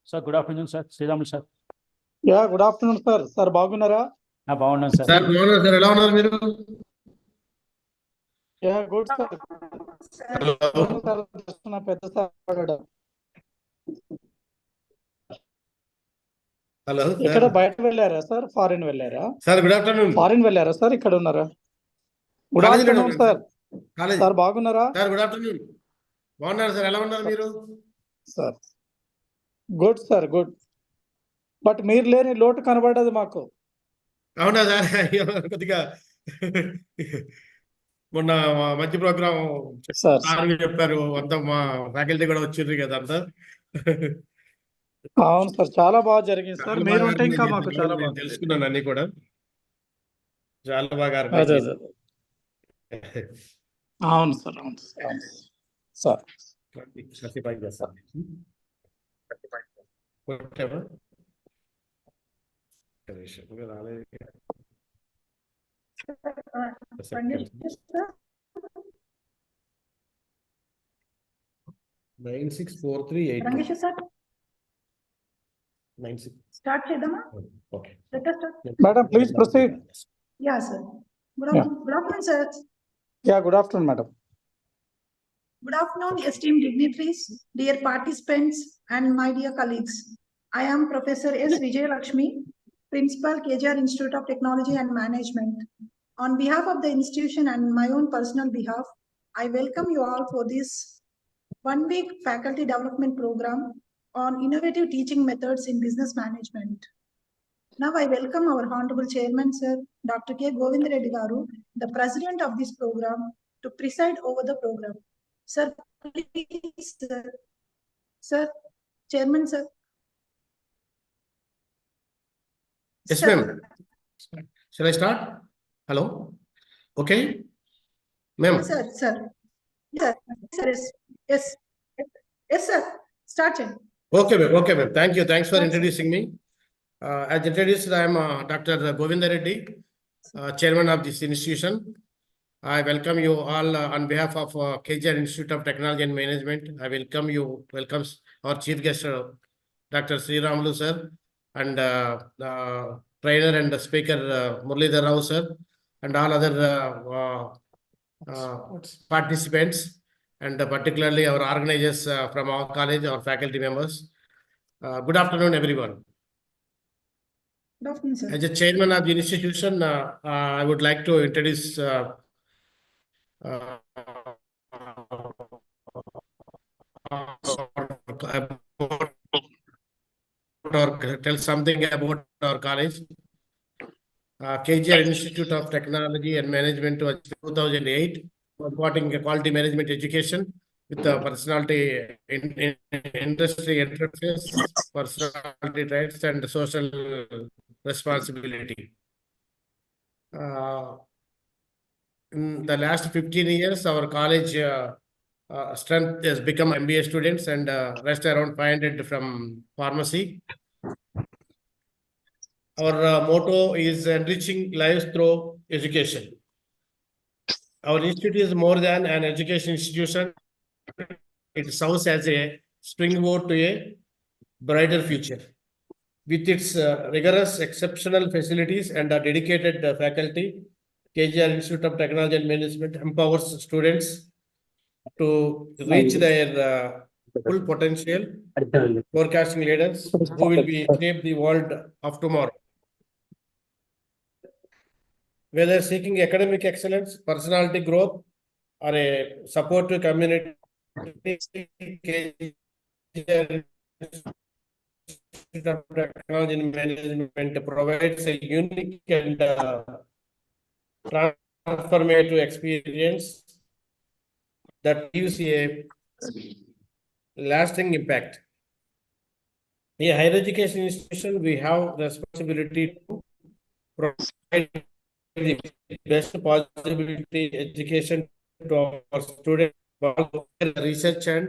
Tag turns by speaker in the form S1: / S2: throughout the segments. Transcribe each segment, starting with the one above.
S1: Sir, good afternoon, sir. Sriram, sir.
S2: Yeah, good afternoon, sir. Sir, బాగున్నారా?
S1: బాగున్నాను sir.
S3: Sir బాగున్నారు sir, ఎలా ఉన్నారు మీరు?
S2: Yeah, good sir. అవును సార్, నా పెద్ద సార్.
S3: హలో
S2: ఇక్కడ బయట వెళ్ళారా సార్? ఫారిన్ వెళ్ళారా?
S3: Sir good afternoon.
S2: ఫారిన్ వెళ్ళారా సార్? ఇక్కడ ఉన్నారా? Good afternoon sir. సార్ బాగున్నారా?
S3: Sir good afternoon. బాగున్నారు సార్, ఎలా ఉన్నారు మీరు?
S2: Sir good sir, good. But మీరు లేని లోటు కనబడదు మాకు.
S3: అవునా సార్? కొద్దిగా మొన్న మంచి ప్రోగ్రామ్
S2: సార్
S3: చెప్పారు, అంతా మా ఫ్యాకల్టీ కూడా వచ్చిండ్రు కదా అంతా.
S2: అవును సార్, చాలా బాగా జరిగింది సార్. మీరు ఉంటే ఇంకా మాకు చాలా బాగా
S3: తెలుసుకున్నాను అన్ని కూడా. చాలా బాగా
S2: అదే అవును సార్, అవును సార్.
S3: సర్టిఫై చేస్తాను. రాలేదు. 9643
S4: Rangesh sir.
S3: 96.
S4: Start chedama.
S3: Okay.
S4: Let us start.
S2: Madam, please proceed.
S4: Yeah, sir. Good afternoon, sir.
S2: Yeah, good afternoon, madam.
S4: Good afternoon, esteemed dignitaries, dear participants, and my dear colleagues. I am Professor S. Vijayalakshmi, Principal, KJR Institute of Technology and Management. On behalf of the institution and my own personal behalf, I welcome you all for this one-week faculty development program on innovative teaching methods in business management. Now I welcome our Honorable Chairman, Sir, Dr. K. Govinda Reddy Garu, the President of this program, to preside over the program. Sir, please, sir. Sir, Chairman, sir.
S3: Yes, ma'am. Shall I start? Hello? Okay. Ma'am.
S4: Yes, sir. Yes, sir. Yes. Yes, sir. Start, sir.
S3: Okay, ma'am. Thank you. Thanks for introducing me. As introduced, I am Dr. Govinda Reddy, Chairman of this institution. I welcome you all on behalf of KJR Institute of Technology and Management. I welcomes our chief guest, Dr. Sri Ramlu sir, and trainer and speaker Murali Rao sir, and all other participants, and particularly our organizers from our college, our faculty members. Good afternoon, everyone.
S4: Good afternoon, sir.
S3: As a chairman of the institution, I would like to introduce or tell something about our college. KJR Institute of Technology and Management was 2008, supporting quality management education with personality in industry interface, personality rights, and social responsibility. In the last 15 years, our college strength has become MBA students and rest around 500 from pharmacy. Our motto is enriching lives through education. Our institute is more than an education institution. It serves as a springboard to a brighter future. With its rigorous, exceptional facilities and dedicated faculty, KJR Institute of Technology and Management empowers students to reach their full potential, forecasting leaders who will be shape the world of tomorrow. Whether seeking academic excellence, personality growth, or a supportive community, KJR Institute of Technology and Management provides a unique and transformative experience that gives a lasting impact. In a higher education institution, we have responsibility to provide the best possibility education to our students, research and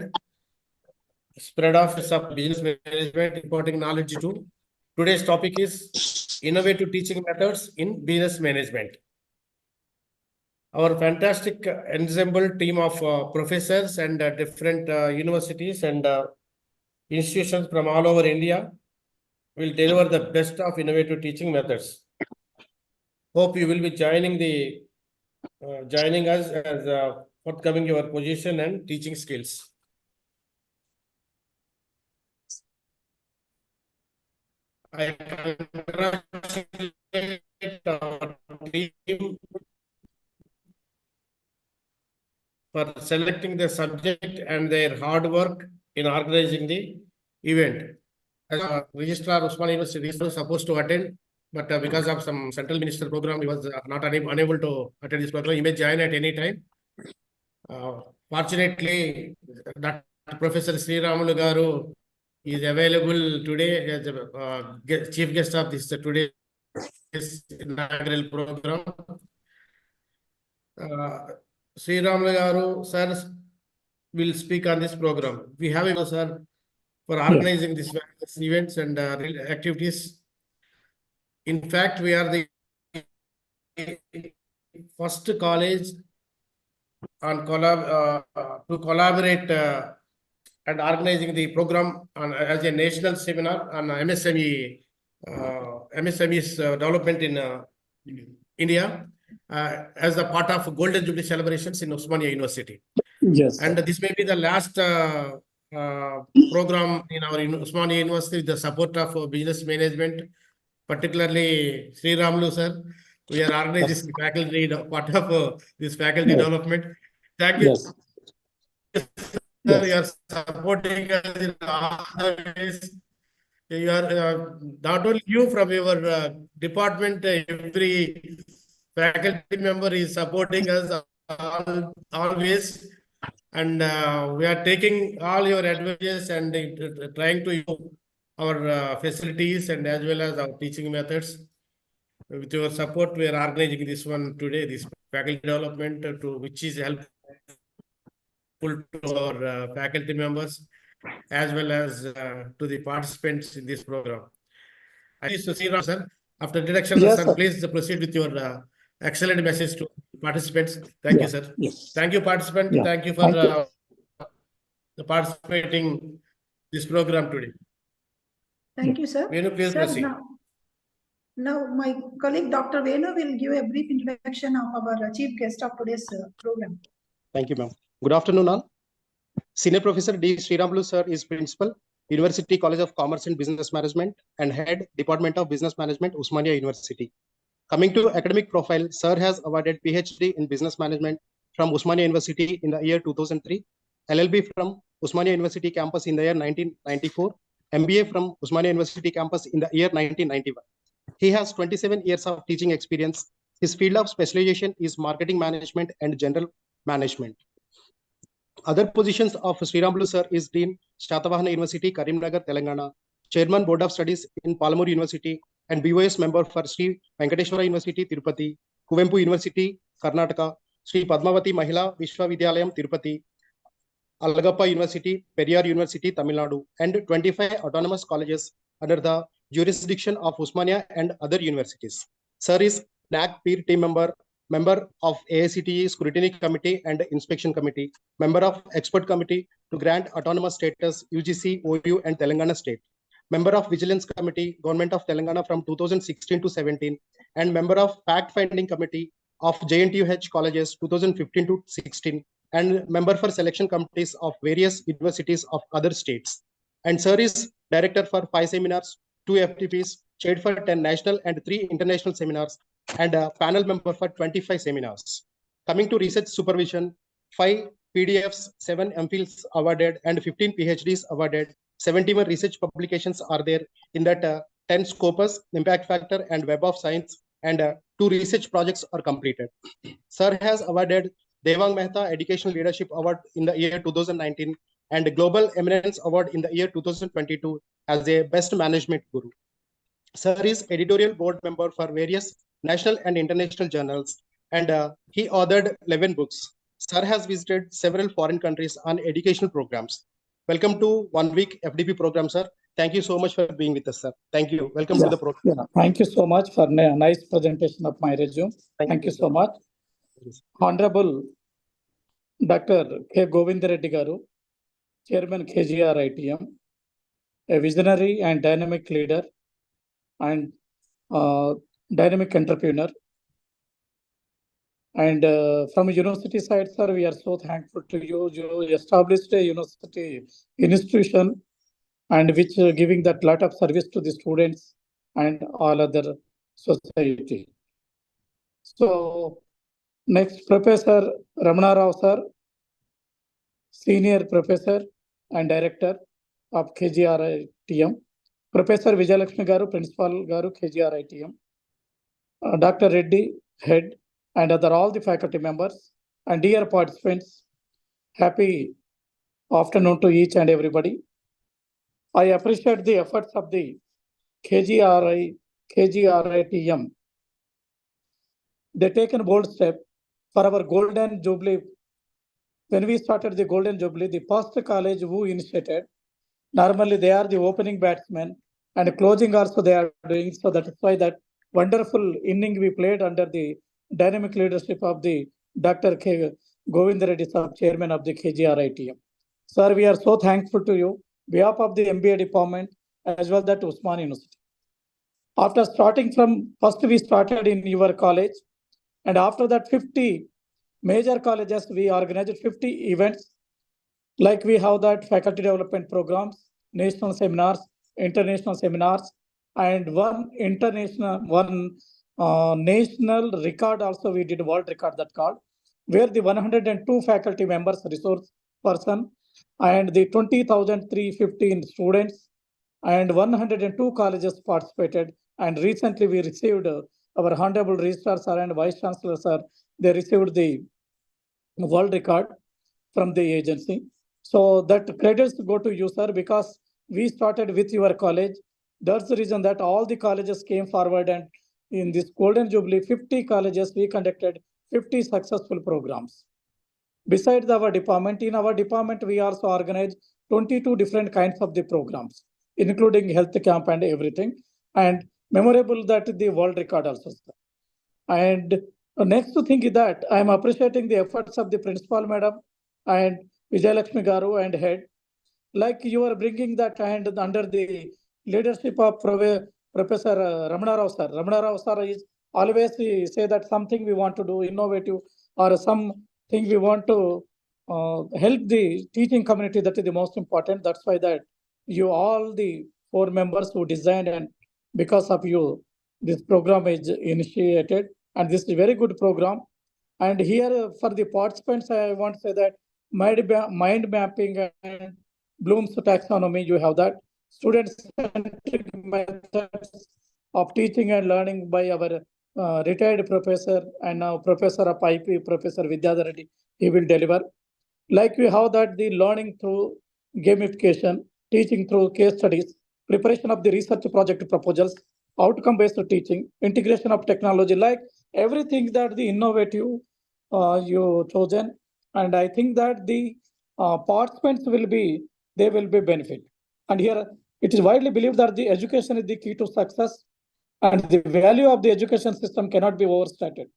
S3: spread of business management, importing knowledge to. Today's topic is innovative teaching methods in business management. our fantastic ensemble team of professors and different universities and institutions from all over India will deliver the best of innovative teaching methods. Hope you will be joining us as forthcoming your position and teaching skills. I congratulate our team for selecting the subject and their hard work in organizing the event. As Registrar Usmania University was supposed to attend, but because of some central minister program, he was not unable to attend this program. He may join at any time. Fortunately, Dr. Professor Sri-Ramulu Garu is available today as a chief guest of this today's inaugural program. Sri-Ramulu Garu, sir, will speak on this program. We have a sir for organizing these events and activities. In fact, we are the first college on to collaborate and organizing the program as a national seminar on MSME's development in India as a part of Golden Jubilee celebrations in Usmania University.
S2: Yes.
S3: And this may be the last program in our Usmania University with the support of business management, particularly Sri-Ramulu sir. We are organizing this faculty, part of this faculty development. Thank you.
S2: Yes.
S3: Sir, you are supporting us in all the ways. You are not only you from your department, every faculty member is supporting us always. And we are taking all your advices and trying to improve our facilities and as well as our teaching methods. With your support, we are organizing this one today, this faculty development, which is helpful to our faculty members as well as to the participants in this program. I used to see, sir, after introduction,
S2: Yes,
S3: sir,
S2: sir.
S3: please proceed with your excellent message to participants. Thank you, sir.
S2: Yes.
S3: Thank you, participant.
S2: Yeah.
S3: Thank you for
S2: Thank you.
S3: participating this program today.
S4: Thank you, sir.
S3: Venu, please
S4: Sir,
S3: proceed.
S4: now my colleague Dr. Venu will give a brief introduction of our chief guest of today's program.
S5: Thank you, ma'am. Good afternoon, all. Senior Professor D. Sri-Ramulu sir is Principal, University College of Commerce and Business Management and Head, Department of Business Management, Usmania University. Coming to academic profile, sir has awarded PhD in Business Management from Usmania University in the year 2003, LLB from Usmania University campus in the year 1994, MBA from Usmania University campus in the year 1991. He has 27 years of teaching experience. His field of specialization is marketing management and general management. Other positions of Sri-Ramulu sir is Dean, Shatavahana University, Karimnagar, Telangana, Chairman Board of Studies in Palamur University, and BOS member for Sri Venkateshwara University, Tirupati, Kuvempu University, Karnataka, Sri Padmavati Mahila Vishwavidyalayam, Tirupati, Alagappa University, Periyar University, Tamil Nadu, and 25 autonomous colleges under the jurisdiction of Usmania and other universities. Sir is NAC peer team member of AICTE Scrutiny Committee and Inspection Committee, member of Expert Committee to grant autonomous status UGC, OU, and Telangana State, member of Vigilance Committee, Government of Telangana from 2016 to 17, and member of Fact Finding Committee of JNTUH colleges 2015 to 16, and member for selection committees of various universities of other states. And sir is director for 5 seminars, 2 FDPs, chaired for 10 national and 3 international seminars, and a panel member for 25 seminars. Coming to research supervision, 5 PDFs, 7 MPhils awarded, and 15 PhDs awarded. 71 research publications are there. In that, 10 Scopus, Impact Factor, and Web of Science, and 2 research projects are completed. Sir has awarded Devang Mehta Educational Leadership Award in the year 2019 and Global Eminence Award in the year 2022 as a Best Management Guru. Sir is editorial board member for various national and international journals, and he authored 11 books. Sir has visited several foreign countries on educational programs. Welcome to 1 week FDP program, sir. Thank you so much for being with us, sir. Thank you. Welcome to the program.
S2: Thank you so much for a nice presentation of my resume. Thank you so much. Honorable Dr. K. Govindareddy Garu, Chairman KGR ITM, a visionary and dynamic leader and dynamic entrepreneur. And from university side, sir, we are so thankful to you. You established a university institution and which giving that lot of service to the students and all other society. So next, Professor Ramana Rao, sir, Senior Professor and Director of KGR ITM. Professor Vijayalakshmi Garu, Principal Garu, KGR ITM. Dr. Reddy, Head, and other all the faculty members and dear participants, happy afternoon to each and everybody. I appreciate the efforts of the KGRITM. They taken bold step for our Golden Jubilee. When we started the Golden Jubilee, the first college who initiated, normally they are the opening batsmen and closing also they are doing. So that is why that wonderful inning we played under the dynamic leadership of the Dr. K. Govindareddy, Chairman of the KGRITM. Sir, we are so thankful to you, behalf of the MBA department, as well that Usmania University. After starting from, first we started in your college, and after that 50 major colleges, we organized 50 events, like we have that faculty development programs, national seminars, international seminars, and one national record also we did, world record that called, where the 102 faculty members, resource person, and the 20,315 students and 102 colleges participated. And recently we received our Honorable Registrar Sir and Vice Chancellor Sir, they received the world record from the agency. So that credits go to you, sir, because we started with your college. That's the reason that all the colleges came forward, and in this Golden Jubilee, 50 colleges, we conducted 50 successful programs. Besides our department, in our department, we also organized 22 different kinds of the programs, including health camp and everything. And memorable that the world record also, sir. And next thing is that I am appreciating the efforts of the principal madam and Vijayalakshmi Garu and head. Like you are bringing that and under the leadership of Professor Ramana Rao sir. Ramana Rao sir is always say that something we want to do innovative or something we want to help the teaching community. That is the most important. That's why that you all the 4 members who designed, and because of you, this program is initiated, and this is a very good program. And here for the participants, I want to say that mind mapping and Bloom's taxonomy, you have that. Student-centric methods of teaching and learning by our retired professor and now Professor of IP, Professor Vidyadhar Reddy, he will deliver. Like we have that the learning through gamification, teaching through case studies, preparation of the research project proposals, outcome-based teaching, integration of technology, like everything that the innovative you chosen. And I think that the participants will be benefit. And here it is widely believed that the education is the key to success, and the value of the education system cannot be overstated.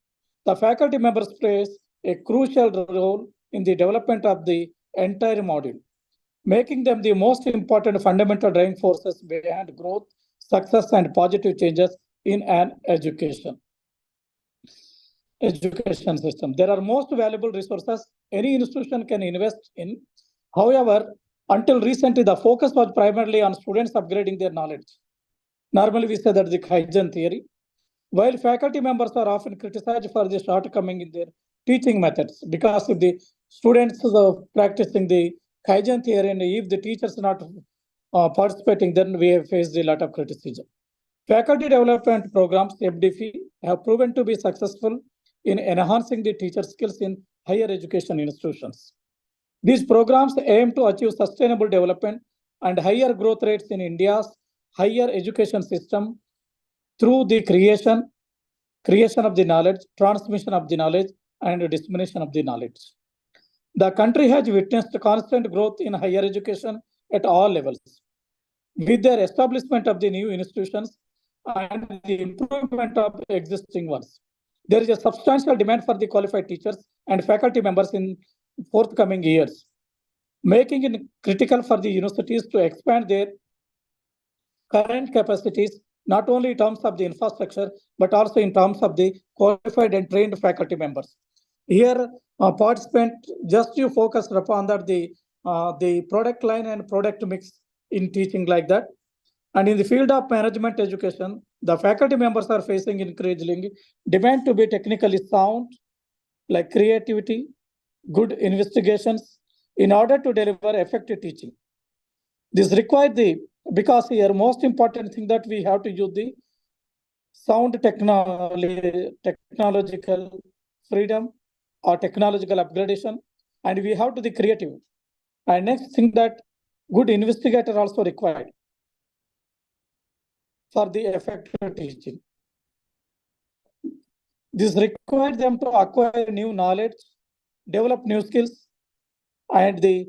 S2: The faculty members plays a crucial role in the development of the entire module, making them the most important fundamental driving forces behind growth, success, and positive changes in an education system. There are most valuable resources any institution can invest in. However, until recently, the focus was primarily on students upgrading their knowledge. Normally, we say that the Kaizen theory. While faculty members are often criticized for the shortcoming in their teaching methods, because if the students are practicing the Kaizen theory and if the teachers are not participating, then we have faced a lot of criticism. Faculty development programs, FDP, have proven to be successful in enhancing the teacher skills in higher education institutions. These programs aim to achieve sustainable development and higher growth rates in India's higher education system through the creation of the knowledge, transmission of the knowledge, and dissemination of the knowledge. The country has witnessed constant growth in higher education at all levels. With their establishment of the new institutions and the improvement of existing ones, There is a substantial demand for the qualified teachers and faculty members in forthcoming years, making it critical for the universities to expand their current capacities, not only in terms of the infrastructure, but also in terms of the qualified and trained faculty members. Here, participant just you focus upon that the product line and product mix in teaching like that. And in the field of management education, the faculty members are facing increasing demand to be technically sound, like creativity, good investigations, in order to deliver effective teaching. This requires because here most important thing that we have to use the sound technological freedom or technological upgradation, and we have to be creative. And next thing that good investigator also required for the effective teaching. This requires them to acquire new knowledge, develop new skills, and the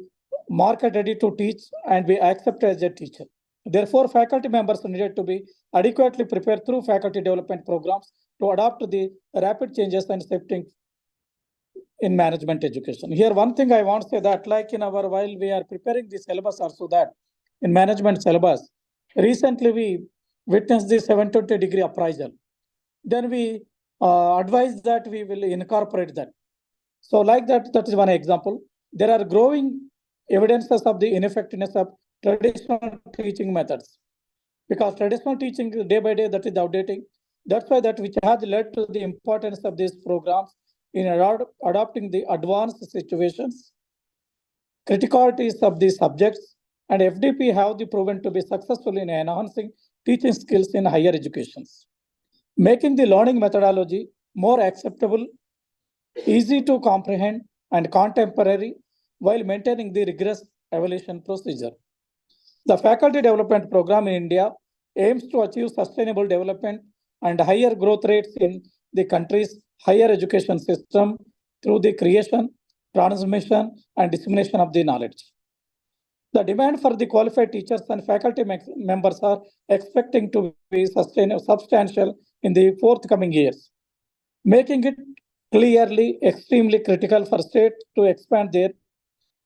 S2: market ready to teach and be accepted as a teacher. Therefore, faculty members needed to be adequately prepared through faculty development programs to adapt to the rapid changes and shifting in management education. Here, one thing I want to say that while we are preparing the syllabus also that in management syllabus, recently we witnessed the 720-degree appraisal. Then we advise that we will incorporate that. So like that is one example. There are growing evidences of the ineffectiveness of traditional teaching methods, because traditional teaching day by day that is outdating. That's why that which has led to the importance of these programs in adopting the advanced situations, criticalities of these subjects, and FDP have the proven to be successful in enhancing teaching skills in higher educations, making the learning methodology more acceptable, easy to comprehend, and contemporary, while maintaining the rigorous evaluation procedure. The faculty development program in India aims to achieve sustainable development and higher growth rates in the country's higher education system through the creation, transmission, and dissemination of the knowledge. The demand for the qualified teachers and faculty members are expecting to be substantial in the forthcoming years, making it clearly extremely critical for states to expand their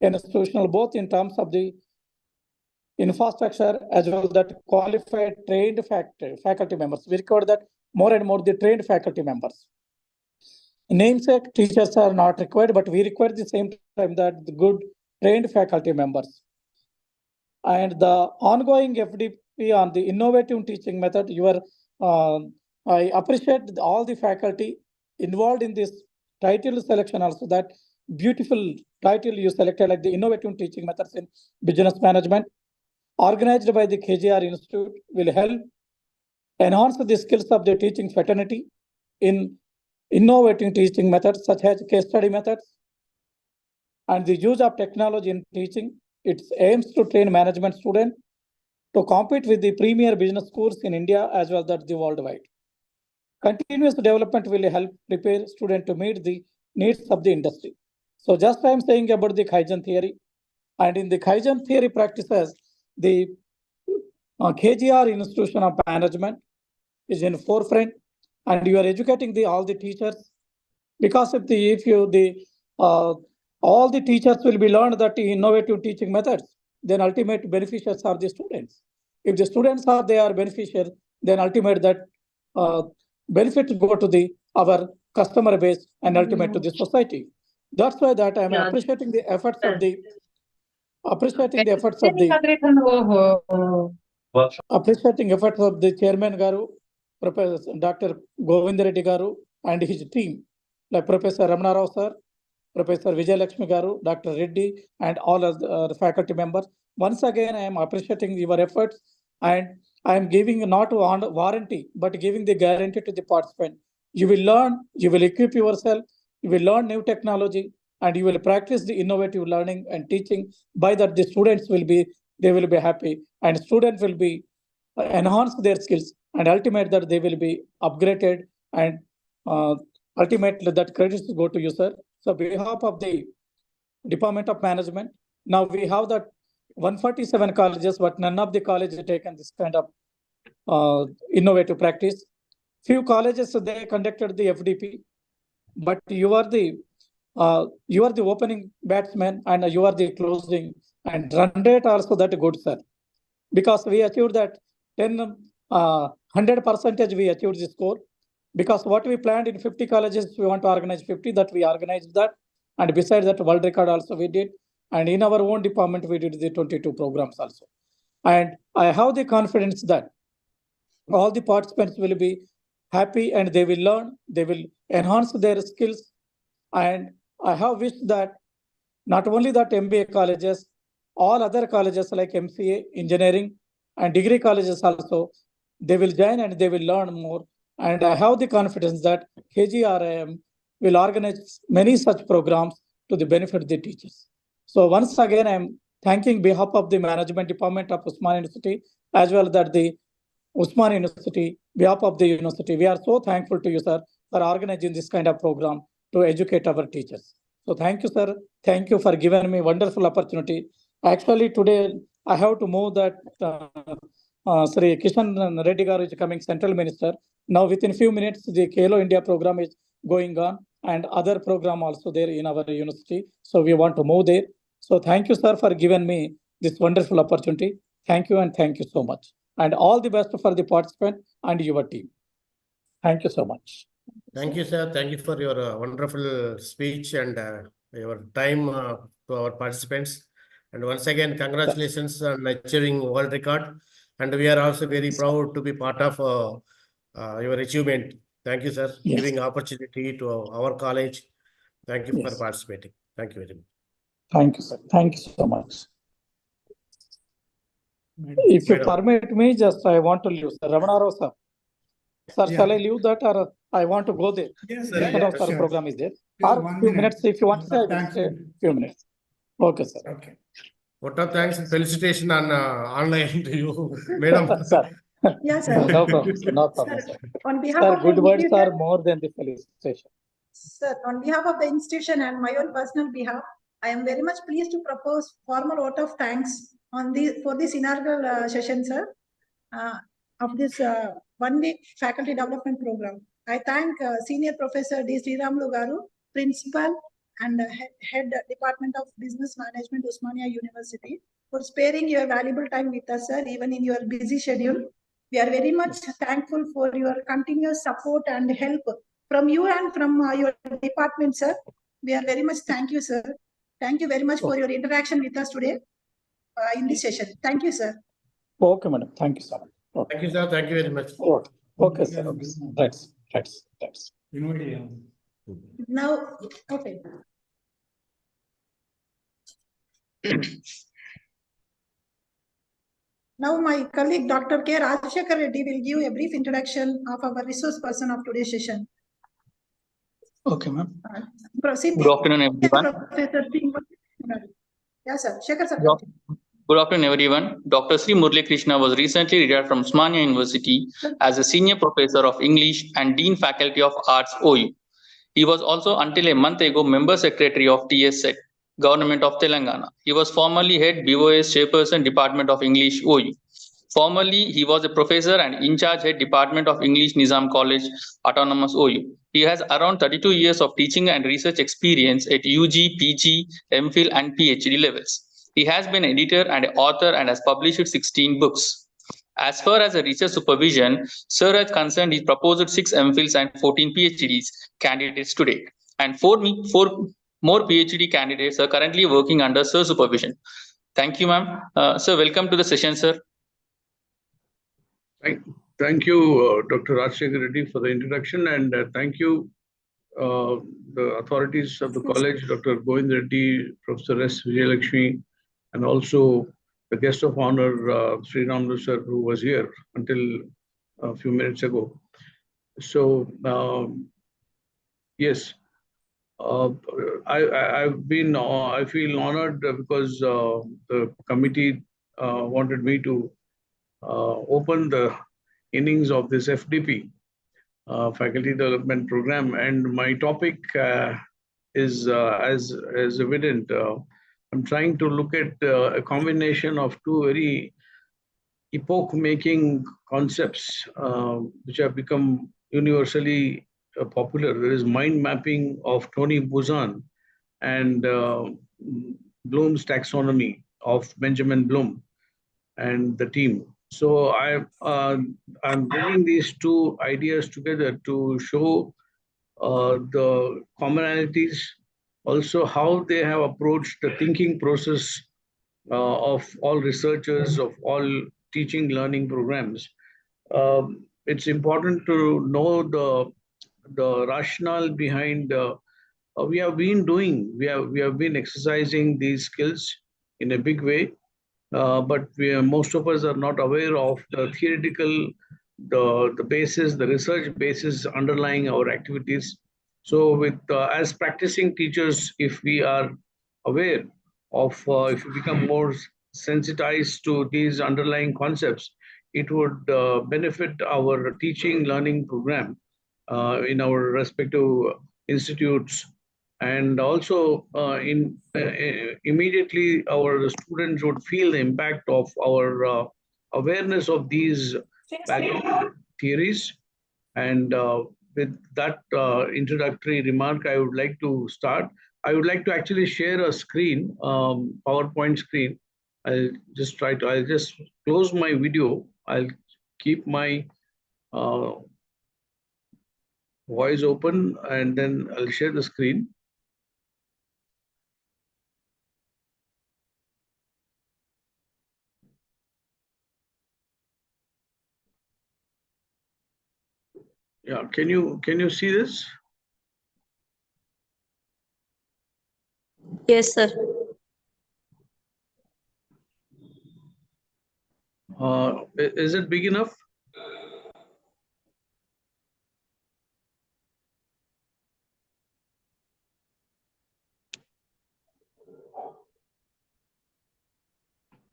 S2: institutional, both in terms of the infrastructure as well as that qualified trained faculty members. We require that more and more the trained faculty members. Namesake teachers are not required, but we require the same time that the good trained faculty members. And the ongoing FDP on the innovative teaching method, I appreciate all the faculty involved in this title selection also, that beautiful title you selected, like the innovative teaching methods in business management, organized by the KGR Institute, will help enhance the skills of the teaching fraternity in innovative teaching methods such as case study methods and the use of technology in teaching. It aims to train management students to compete with the premier business schools in India as well as the worldwide. Continuous development will help prepare students to meet the needs of the industry. So just I am saying about the Kaizen theory, and in the Kaizen theory practices, the KGR Institution of Management is in forefront, and you are educating all the teachers, because all the teachers will be learned that innovative teaching methods, then ultimate beneficiaries are the students. If the students are beneficial, then ultimate that benefits go to our customer base and ultimate to the society. That's why that I am appreciating the efforts of the chairman Garu, Professor Dr. Govind Reddy Garu, and his team, like Professor Ramana Rao sir, Professor Vijay Lakshmi Garu, Dr. Reddy, and all of the faculty members. Once again, I am appreciating your efforts, and I am giving not warranty, but giving the guarantee to the participant. You will learn, you will equip yourself, you will learn new technology, and you will practice the innovative learning and teaching. By that, the students will be happy, and students will be enhance their skills, and ultimately that they will be upgraded, and ultimately that credits go to you, sir. So, on behalf of the Department of Management, now we have that 147 colleges, but none of the colleges have taken this kind of innovative practice. few colleges, they conducted the FDP, but you are the opening batsman and you are the closing, and run rate also that good, sir. Because we achieved that 100% we achieved the score. Because what we planned in 50 colleges, we want to organize 50, that we organized that. And besides that, world record also we did. And in our own department, we did the 22 programs also. And I have the confidence that all the participants will be happy and they will learn, they will enhance their skills. And I have wished that not only that MBA colleges, all other colleges like MCA, engineering, and degree colleges also, they will join and they will learn more. And I have the confidence that KGRIM will organize many such programs to the benefit of the teachers. So once again, I'm thanking behalf of the management department of Usmania University, as well as the Usmania University, behalf of the university. We are so thankful to you, sir, for organizing this kind of program to educate our teachers. So thank you, sir. Thank you for giving me wonderful opportunity. Actually, today I have to move that Sri Kishan Reddy Garu is coming Central Minister. Now within few minutes, the Kelo India program is going on and other program also there in our university. So we want to move there. So thank you, sir, for giving me this wonderful opportunity. Thank you and thank you so much. And all the best for the participant and your team. Thank you so much.
S3: Thank you, sir. Thank you for your wonderful speech and your time to our participants. And once again, congratulations on achieving world record. And we are also very proud to be part of your achievement. Thank you, sir,
S2: Yes.
S3: giving opportunity to our college. Thank you for
S2: Yes.
S3: participating. Thank you very much.
S2: Thank you, sir. Thank you so much. If you
S3: Madam.
S2: permit me, just I want to leave, sir. Ramanaro, sir. Sir,
S6: Yeah.
S2: shall I leave that or I want to go there?
S6: Yes,
S2: Yes,
S6: yeah,
S2: sir,
S6: sure.
S2: program is there.
S6: Yeah,
S2: Or
S6: 1
S2: few
S6: minute.
S2: minutes, if you want to say, I will
S6: Thanks.
S2: say few minutes. Okay, sir.
S6: Okay.
S3: What are thanks and felicitation on online to you, madam.
S2: Sir.
S4: Yeah, sir.
S2: No problem, sir. No problem,
S4: Sir,
S2: sir.
S4: on behalf
S2: Sir,
S4: of the
S2: good words are
S4: institution,
S2: more than the felicitation.
S4: sir, on behalf of the institution and my own personal behalf, I am very much pleased to propose formal vote of thanks for this inaugural session, sir, of this 1 week faculty development program. I thank Senior Professor D. Sriramlu Garu, Principal and Head Department of Business Management, Usmania University, for sparing your valuable time with us, sir, even in your busy schedule. We are very much thankful for your continuous support and help from you and from your department, sir. We are very much thank you, sir. Thank you very much for your interaction with us today in this session. Thank you, sir.
S2: Okay, madam. Thank you so much. Okay.
S3: Thank you, sir. Thank you very much.
S2: Okay, okay, sir. Okay, sir. Right.
S4: Now, okay. Now, my colleague Dr. K. Rajshekar Reddy will give a brief introduction of our resource person of today's session.
S2: Okay, ma'am.
S4: Proceed.
S7: Good afternoon, everyone.
S4: Professor Murali. Yes, sir. Shekhar, sir.
S7: Good afternoon, everyone. Dr. Sri Murali Krishna was recently retired from Usmania University as a senior professor of English and Dean Faculty of Arts, OU. He was also, until a month ago, member secretary of TSET, Government of Telangana. He was formerly head BOS chairperson, Department of English, OU. Formerly, he was a professor and in-charge head Department of English, Nizam College, Autonomous, OU. He has around 32 years of teaching and research experience at UG, PG, MPhil, and PhD levels. He has been an editor and an author and has published 16 books. As far as a research supervision, Sir has concerned, he proposed 6 MPhils and 14 PhDs candidates to date. And four more PhD candidates are currently working under Sir supervision. Thank you, ma'am. Sir, welcome to the session, sir.
S8: Thank you, Dr. Rajshekar Reddy, for the introduction, and thank you, the authorities of the college, Dr. Govind Reddy, Professor S. Vijayalakshmi, and also the guest of honor, Sriramlu sir, who was here until a few minutes ago. So, yes, I feel honored because the committee wanted me to open the innings of this FDP, Faculty Development Program, and my topic is as evident. I'm trying to look at a combination of two very epoch-making concepts which have become universally popular. There is mind mapping of Tony Buzan and Bloom's taxonomy of Benjamin Bloom and the team. So I'm bringing these two ideas together to show the commonalities, also how they have approached the thinking process of all researchers, of all teaching learning programs. It's important to know the rationale behind. We have been exercising these skills in a big way, but most of us are not aware of the theoretical, the basis, the research basis underlying our activities. So with as practicing teachers, if we are aware of, if we become more sensitized to these underlying concepts, it would benefit our teaching learning program in our respective institutes. And also immediately our students would feel the impact of our awareness of these background theories. And with that introductory remark, I would like to start. I would like to actually share a screen, PowerPoint screen. I'll just close my video. I'll keep my voice open, and then I'll share the screen. Yeah, can you see this?
S6: Yes, sir.
S8: Is it big enough?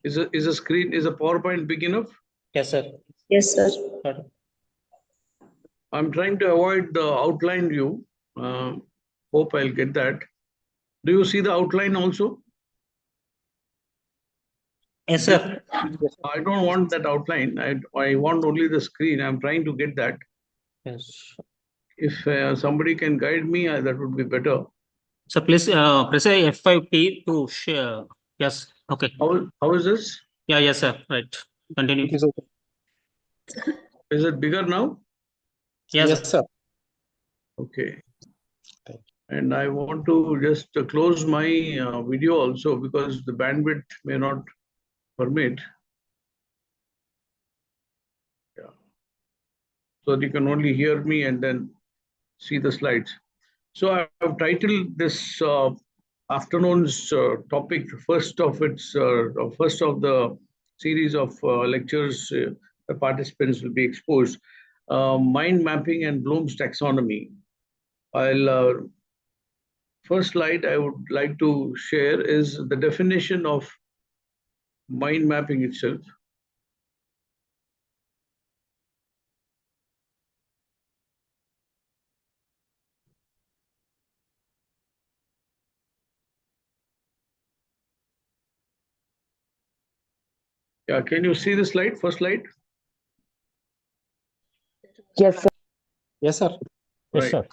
S8: Is a PowerPoint big enough?
S1: Yes, sir.
S6: Yes, sir.
S8: I'm trying to avoid the outline view. Hope I'll get that. Do you see the outline also?
S1: Yes, sir.
S8: I don't want that outline. I want only the screen. I'm trying to get that.
S1: Yes.
S8: If somebody can guide me, that would be better.
S1: So please press a F5T to share. Yes. Okay.
S8: How is this?
S1: Yeah. Yes, sir. Right. Continue.
S5: It is okay.
S8: Is it bigger now?
S1: Yes,
S5: Yes, sir.
S8: Okay.
S5: Thank
S8: And I want to just close my video also, because the bandwidth may not permit. Yeah. So you can only hear me and then see the slides. So I have titled this afternoon's topic, first of the series of lectures the participants will be exposed, mind mapping and Bloom's taxonomy. First slide I would like to share is the definition of mind mapping itself. Yeah, can you see the slide? First slide?
S6: Yes, sir.
S5: Yes, sir.
S1: Yes,
S8: Right.
S1: sir.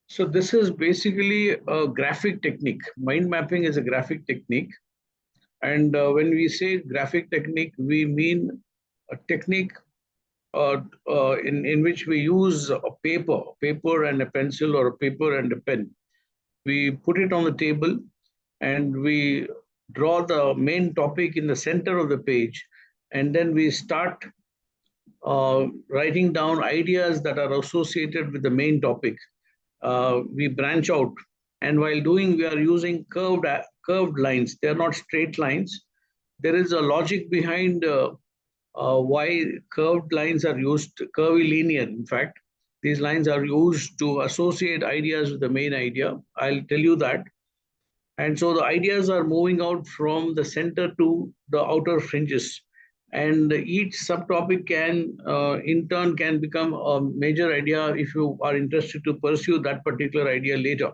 S8: So this is basically a graphic technique. Mind mapping is a graphic technique. And when we say graphic technique, we mean a technique in which we use a paper and a pencil, or a paper and a pen. We put it on the table and we draw the main topic in the center of the page. And then we start writing down ideas that are associated with the main topic. We branch out, and while doing, we are using curved lines. They're not straight lines. There is a logic behind why curved lines are used, curvilinear. In fact, these lines are used to associate ideas with the main idea. I'll tell you that. And so the ideas are moving out from the center to the outer fringes. And each subtopic can, in turn, can become a major idea if you are interested to pursue that particular idea later.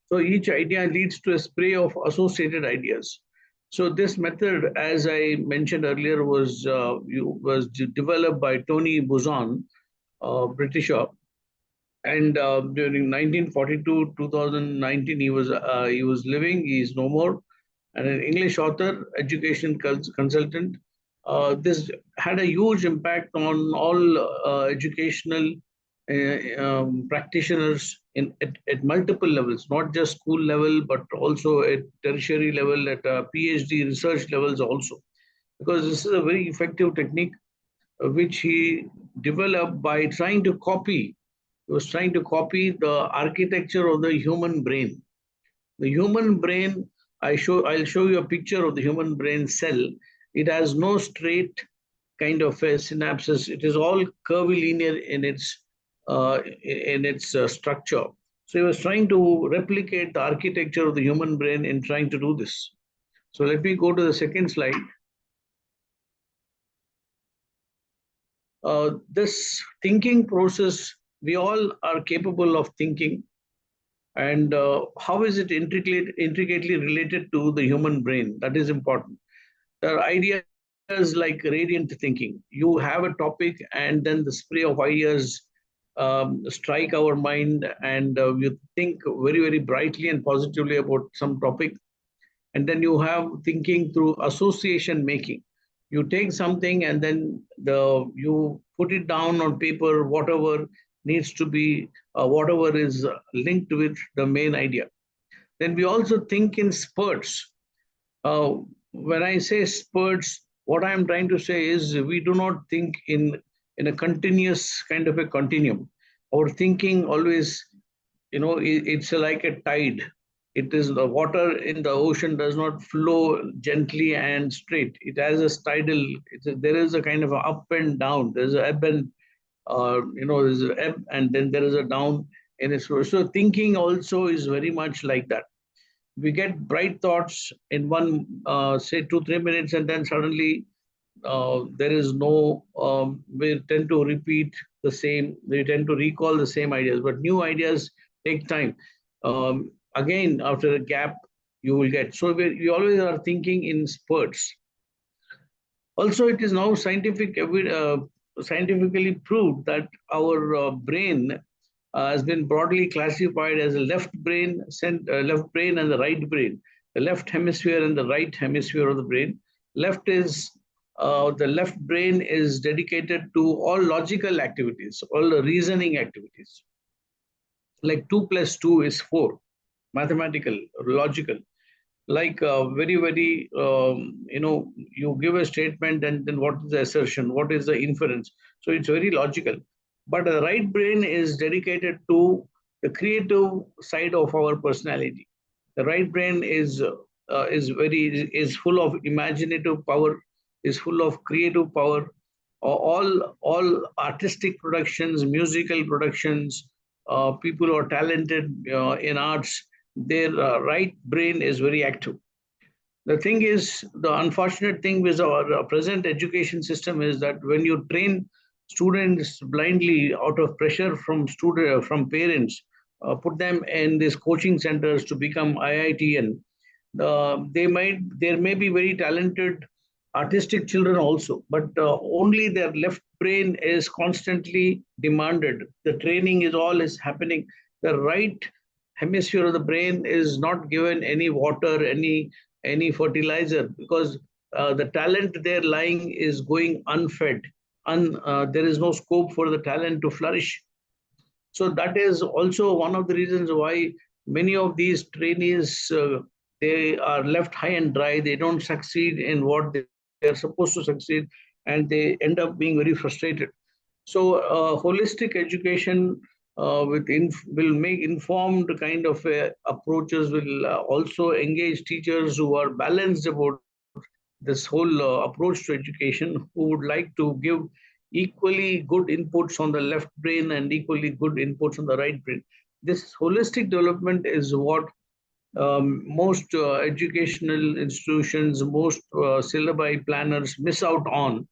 S8: So each idea leads to a spray of associated ideas. So this method, as I mentioned earlier, was developed by Tony Buzan, Britisher, and during 1942 2019 he was living. He is no more, and an English author, education consultant. This had a huge impact on all educational practitioners at multiple levels, not just school level, but also at tertiary level, at PhD research levels also. Because this is a very effective technique which he developed by trying to copy. He was trying to copy the architecture of the human brain. The human brain, I'll show you a picture of the human brain cell. It has no straight kind of a synapses. It is all curvilinear in its structure. So he was trying to replicate the architecture of the human brain in trying to do this. So let me go to the second slide. This thinking process, we all are capable of thinking. And how is it intricately related to the human brain? That is important. There are ideas like radiant thinking. You have a topic, and then the spray of ideas strike our mind, and you think very, very brightly and positively about some topic. And then you have thinking through association making. You take something and then you put it down on paper, whatever needs to be, whatever is linked with the main idea. Then we also think in spurts. When I say spurts, what I'm trying to say is we do not think in a continuous kind of a continuum. Our thinking always, it's like a tide. It is the water in the ocean does not flow gently and straight. It has a tidal. There is a kind of a up and down. There's a ebb and there's an ebb and then there is a down in it. So thinking also is very much like that. We get bright thoughts in one, say 2-3 minutes, and then suddenly there is no. We tend to repeat the same. We tend to recall the same ideas, but new ideas take time. Again, after a gap, you will get. So we always are thinking in spurts. Also, it is now scientifically proved that our brain has been broadly classified as a left brain and the right brain. The left hemisphere and the right hemisphere of the brain. The left brain is dedicated to all logical activities, all the reasoning activities. Like 2 + 2 is 4. Mathematical, logical, like very, very, you give a statement and then what is the assertion, what is the inference. So it's very logical. But the right brain is dedicated to the creative side of our personality. The right brain is full of imaginative power, is full of creative power. All artistic productions, musical productions, people who are talented in arts, their right brain is very active. The thing is, the unfortunate thing with our present education system is that when you train students blindly out of pressure from parents, put them in these coaching centers to become IITian, there may be very talented artistic children also, but only their left brain is constantly demanded. The training is happening. The right hemisphere of the brain is not given any water, any fertilizer, because the talent there lying is going unfed. There is no scope for the talent to flourish. So that is also one of the reasons why many of these trainees, they are left high and dry. They don't succeed in what they are supposed to succeed, and they end up being very frustrated. So holistic education will make informed kind of approaches, will also engage teachers who are balanced about this whole approach to education, who would like to give equally good inputs on the left brain and equally good inputs on the right brain. This holistic development is what most educational institutions, most syllabi planners miss out on,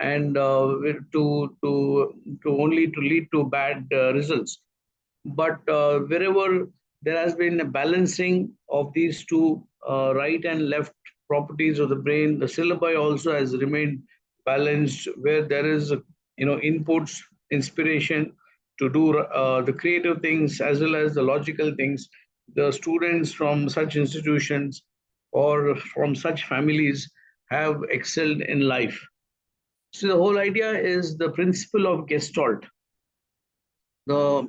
S8: and to lead to bad results. But wherever there has been a balancing of these two, right and left properties of the brain. The syllabi also has remained balanced, where there is, inputs, inspiration to do the creative things as well as the logical things. The students from such institutions or from such families have excelled in life. So the whole idea is the principle of Gestalt. The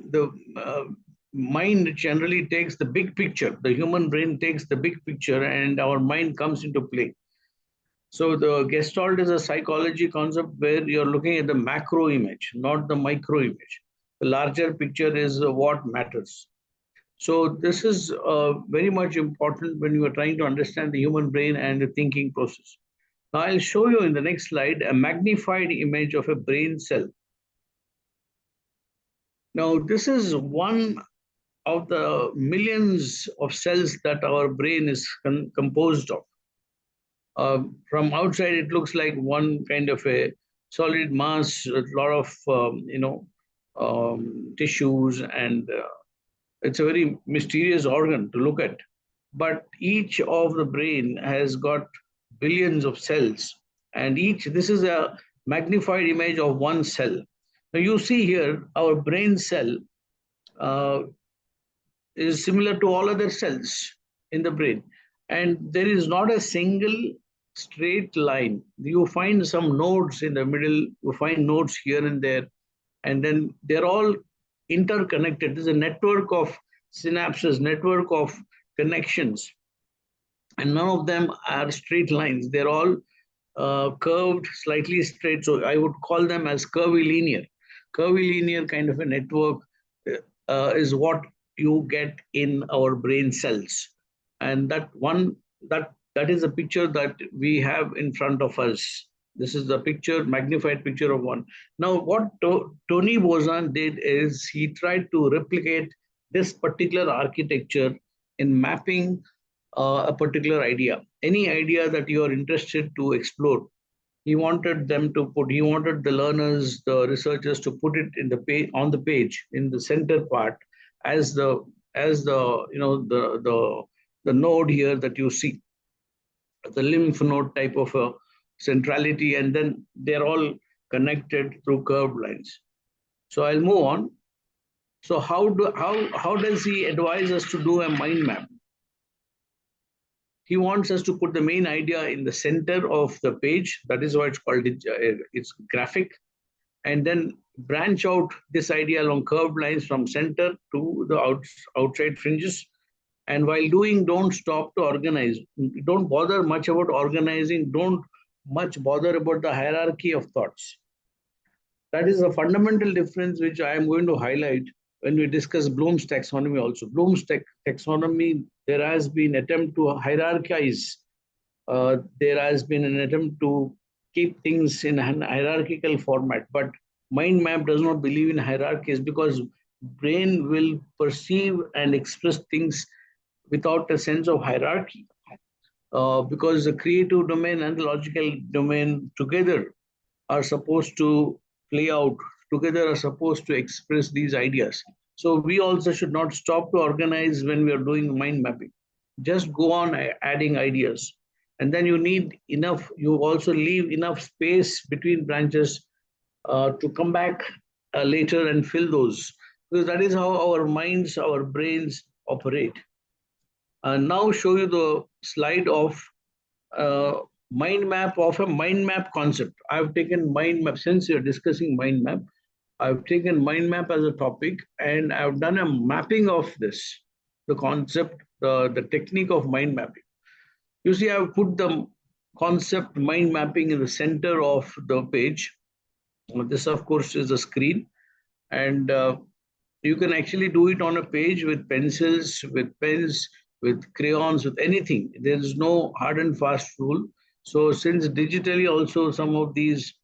S8: mind generally takes the big picture. The human brain takes the big picture, and our mind comes into play. So the Gestalt is a psychology concept where you're looking at the macro image, not the micro image. The larger picture is what matters. So this is very much important when you are trying to understand the human brain and the thinking process. Now I'll show you in the next slide a magnified image of a brain cell. Now this is one of the millions of cells that our brain is composed of. From outside, it looks like one kind of a solid mass, a lot of tissues, and it's a very mysterious organ to look at. But each of the brain has got billions of cells, and this is a magnified image of one cell. Now you see here our brain cell is similar to all other cells in the brain, and there is not a single straight line. You find some nodes in the middle, you find nodes here and there, and then they're all interconnected. There's a network of synapses, network of connections, and none of them are straight lines. They're all curved, slightly straight. So I would call them as curvilinear. Curvilinear kind of a network is what you get in our brain cells. And that is a picture that we have in front of us. This is the picture, magnified picture of one. Now, what Tony Buzan did is he tried to replicate this particular architecture in mapping a particular idea. Any idea that you are interested to explore, he wanted the learners, the researchers to put it in the page, on the page, in the center part, as the node here that you see, the lymph node type of a centrality, and then they're all connected through curved lines. So I'll move on. So how does he advise us to do a mind map? He wants us to put the main idea in the center of the page. That is why it's called it's graphic, and then branch out this idea along curved lines from center to the outside fringes. And while doing, don't stop to organize. Don't bother much about organizing. Don't much bother about the hierarchy of thoughts. That is a fundamental difference which I am going to highlight when we discuss Bloom's taxonomy also. Bloom's taxonomy, there has been an attempt to hierarchize. There has been an attempt to keep things in an hierarchical format. But mind map does not believe in hierarchies, because brain will perceive and express things without a sense of hierarchy, because the creative domain and the logical domain together are supposed to play out, together are supposed to express these ideas. So we also should not stop to organize when we are doing mind mapping. Just go on adding ideas. And then you also leave enough space between branches to come back later and fill those, because that is how our minds, our brains operate. And now show you the slide of mind map of a mind map concept. I've taken mind map, since you're discussing mind map, I've taken mind map as a topic, and I've done a mapping of this, the concept, the technique of mind mapping. You see, I've put the concept mind mapping in the center of the page. This, of course, is a screen, and you can actually do it on a page with pencils, with pens, with crayons, with anything. There is no hard and fast rule. So since digitally also some of these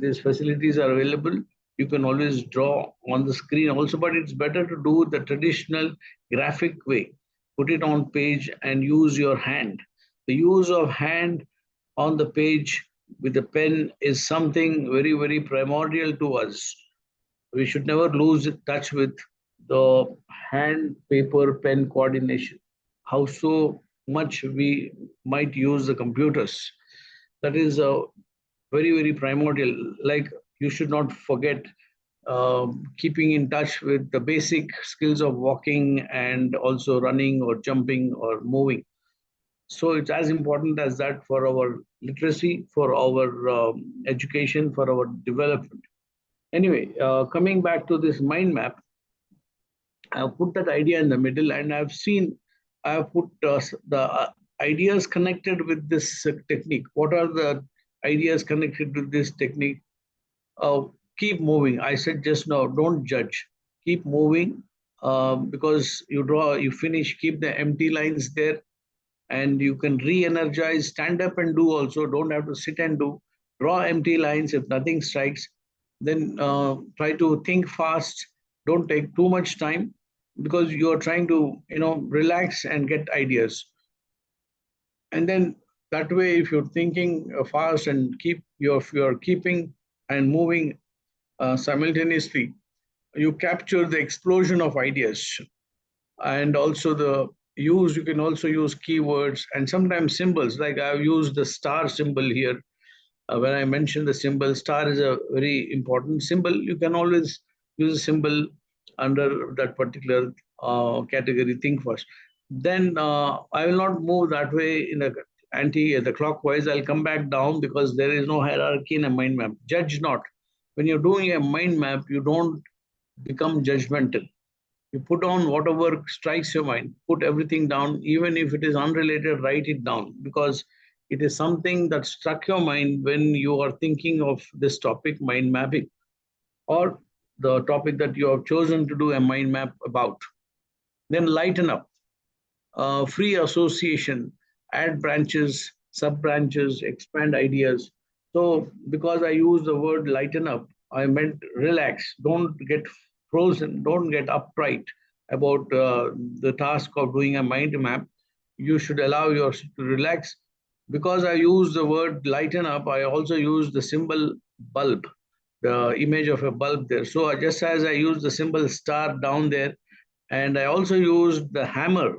S8: these facilities are available, you can always draw on the screen also, but it's better to do the traditional graphic way. Put it on page and use your hand. The use of hand on the page with a pen is something very, very primordial to us. We should never lose touch with the hand, paper, pen coordination. How so? much we might use the computers. That is very, very primordial. Like, you should not forget keeping in touch with the basic skills of walking and also running or jumping or moving. So it's as important as that for our literacy, for our education, for our development. Anyway, coming back to this mind map, I've put that idea in the middle, and I've put the ideas connected with this technique. What are the ideas connected to this technique? Keep moving. I said just now, don't judge. Keep moving, because you finish, keep the empty lines there, and you can re-energize, stand up and do also. Don't have to sit and do. Draw empty lines. If nothing strikes, then try to think fast. Don't take too much time, because you are trying to relax and get ideas. And then that way, if you're thinking fast and you're keeping and moving simultaneously, you capture the explosion of ideas. And also you can also use keywords and sometimes symbols. Like I've used the star symbol here. When I mentioned the symbol, star is a very important symbol. You can always use a symbol under that particular category. Think first. Then I will not move that way in the clockwise. I'll come back down, because there is no hierarchy in a mind map. Judge not. When you're doing a mind map, you don't become judgmental. You put on whatever strikes your mind, put everything down, even if it is unrelated, write it down, because it is something that struck your mind when you are thinking of this topic, mind mapping, or the topic that you have chosen to do a mind map about. Then lighten up. Free association, add branches, sub-branches, expand ideas. So because I use the word lighten up, I meant relax. Don't get frozen. Don't get upright about the task of doing a mind map. You should allow yourself to relax. Because I use the word lighten up, I also use the symbol bulb, the image of a bulb there. So just as I use the symbol star down there, and I also used the hammer,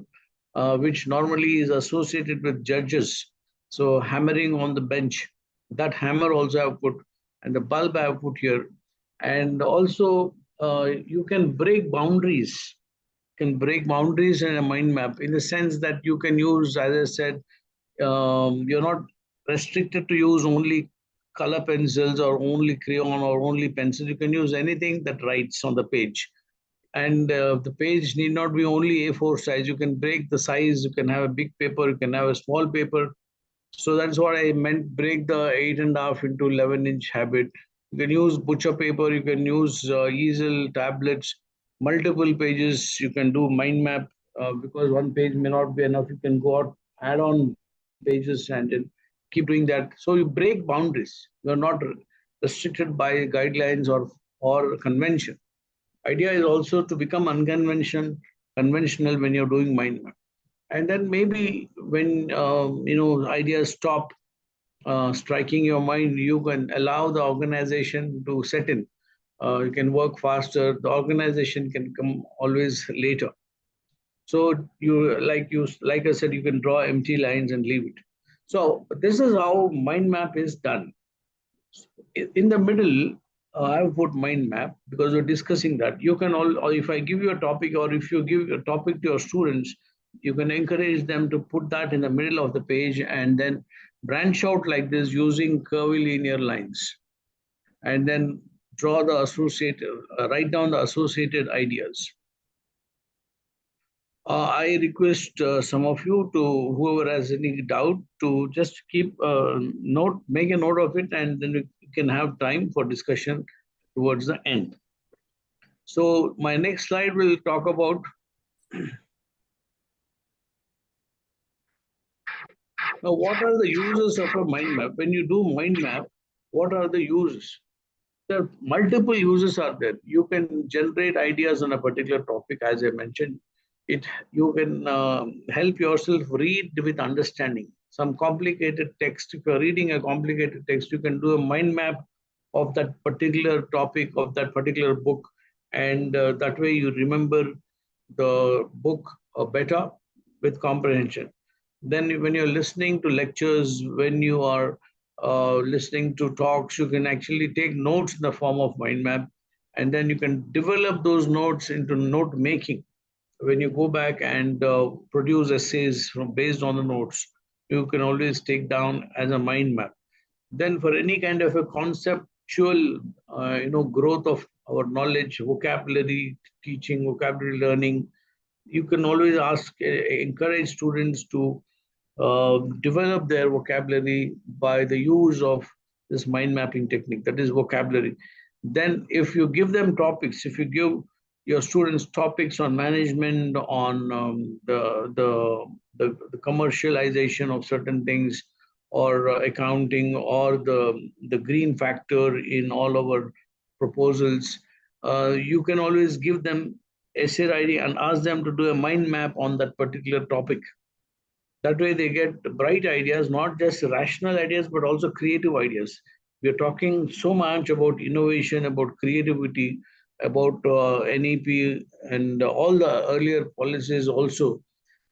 S8: which normally is associated with judges. So hammering on the bench, that hammer also I've put, and the bulb I've put here. And also you can break boundaries. Can break boundaries in a mind map, in the sense that you can use, as I said, you're not restricted to use only color pencils or only crayon or only pencil. You can use anything that writes on the page. And the page need not be only A4 size. You can break the size. You can have a big paper. You can have a small paper. So that's what I meant. Break the 8.5 into 11-inch habit. You can use butcher paper. You can use easel, tablets, multiple pages. You can do mind map, because one page may not be enough. You can go out, add on pages, and then keep doing that. So you break boundaries. You're not restricted by guidelines or convention. Idea is also to become conventional when you're doing mind map. And then maybe when ideas stop striking your mind, you can allow the organization to set in. You can work faster. The organization can come always later. So like I said, you can draw empty lines and leave it. So this is how mind map is done. In the middle, I've put mind map, because we're discussing that. You can or if I give you a topic, or if you give a topic to your students, you can encourage them to put that in the middle of the page, and then branch out like this using curvilinear lines, and then draw the associated, write down the associated ideas. I request some of you, to whoever has any doubt, to just keep make a note of it, and then we can have time for discussion towards the end. So my next slide will talk about now, what are the uses of a mind map? When you do mind map, what are the uses? There are multiple uses are there. You can generate ideas on a particular topic, as I mentioned. You can help yourself read with understanding. Some complicated text, if you're reading a complicated text, you can do a mind map of that particular topic, of that particular book, and that way you remember the book better with comprehension. Then when you're listening to lectures, when you are listening to talks, you can actually take notes in the form of mind map, and then you can develop those notes into note making. When you go back and produce essays based on the notes, you can always take down as a mind map. Then for any kind of a conceptual growth of our knowledge, vocabulary teaching, vocabulary learning, you can always encourage students to develop their vocabulary by the use of this mind mapping technique, that is vocabulary. Then if you give them topics, if you give your students topics on management, on the commercialization of certain things, or accounting, or the green factor in all our proposals, you can always give them essay writing and ask them to do a mind map on that particular topic. That way they get bright ideas, not just rational ideas, but also creative ideas. We are talking so much about innovation, about creativity, about NEP, and all the earlier policies also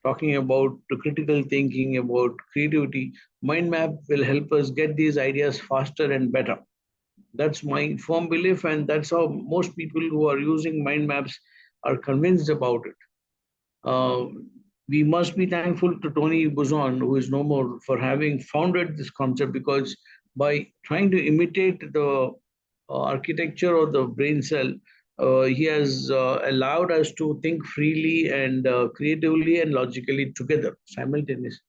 S8: talking about critical thinking, about creativity. Mind map will help us get these ideas faster and better. That's my firm belief, and that's how most people who are using mind maps are convinced about it. We must be thankful to Tony Buzan, who is no more, for having founded this concept, because by trying to imitate the architecture of the brain cell, he has allowed us to think freely and creatively and logically together simultaneously.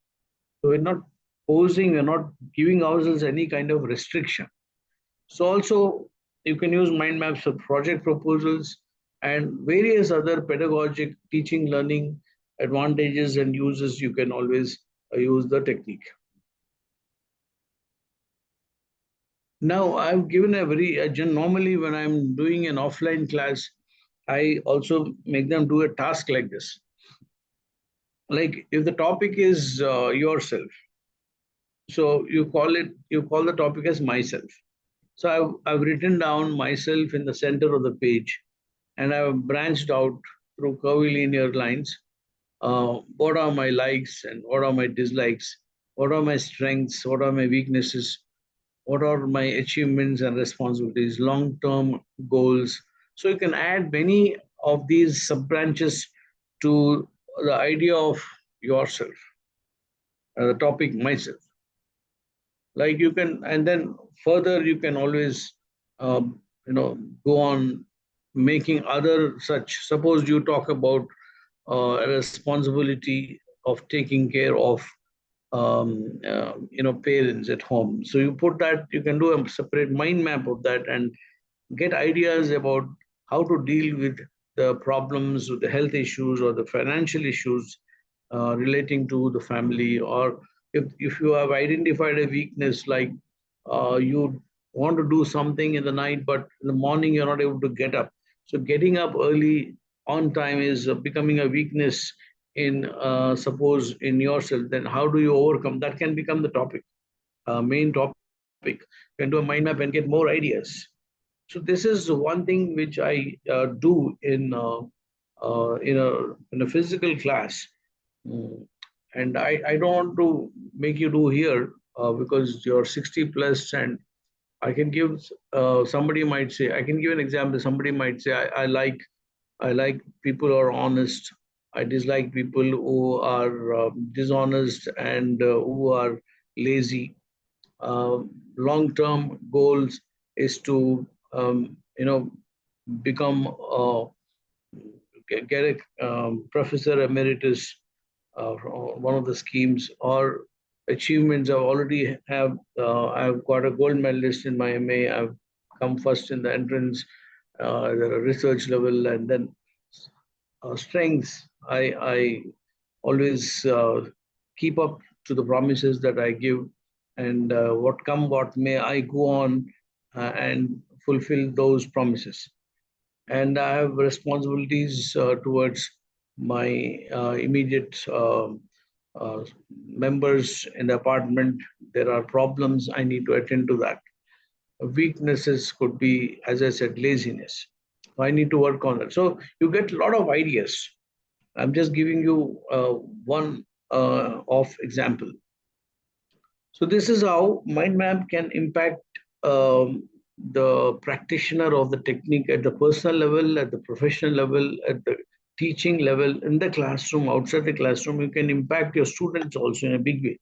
S8: So we're not posing, we're not giving ourselves any kind of restriction. So also you can use mind maps for project proposals and various other pedagogic teaching, learning advantages and uses. You can always use the technique. Now I've given a very, normally when I'm doing an offline class, I also make them do a task like this. Like if the topic is yourself, so you call the topic as myself. So I've written down myself in the center of the page, and I've branched out through curvilinear lines. What are my likes and what are my dislikes? What are my strengths? What are my weaknesses? What are my achievements and responsibilities, long-term goals? So you can add many of these sub-branches to the idea of yourself, the topic myself. Like you can, and then further you can always, go on making other such. Suppose you talk about a responsibility of taking care of parents at home. So you put that, you can do a separate mind map of that and get ideas about how to deal with the problems, with the health issues or the financial issues relating to the family. Or if you have identified a weakness, like you want to do something in the night, but in the morning you're not able to get up. So getting up early on time is becoming a weakness in suppose in yourself. Then how do you overcome that? Can become the topic, main topic. You can do a mind map and get more ideas. So this is one thing which I do in a physical class. And I don't want to make you do here because you're 60 plus, and I can give somebody might say, I can give an example. Somebody might say, I like people who are honest. I dislike people who are dishonest and who are lazy. Long-term goals is to become get a professor emeritus, one of the schemes. Or achievements, I already have. I've got a gold medalist in my MA. I've come first in the entrance at a research level. And then strengths, I always keep up to the promises that I give, and what may, I go on and fulfill those promises. And I have responsibilities towards my immediate members in the apartment. There are problems, I need to attend to that. Weaknesses could be, as I said, laziness. I need to work on it. So you get a lot of ideas. I'm just giving you one of example. So this is how mind map can impact the practitioner of the technique at the personal level, at the professional level, at the teaching level, in the classroom, outside the classroom. You can impact your students also in a big way.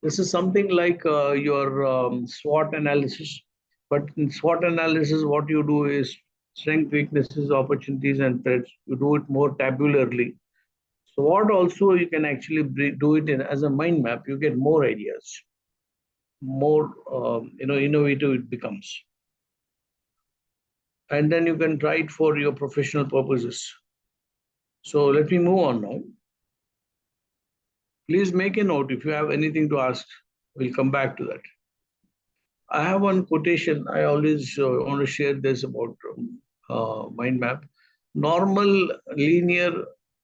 S8: This is something like your SWOT analysis. But in SWOT analysis, what you do is strength, weaknesses, opportunities, and threats. You do it more tabularly. So what also you can actually do it in as a mind map. You get more ideas, more innovative it becomes, and then you can try it for your professional purposes. So let me move on now. Please make a note if you have anything to ask. We'll come back to that. I have one quotation. I always want to share this about mind map. Normal linear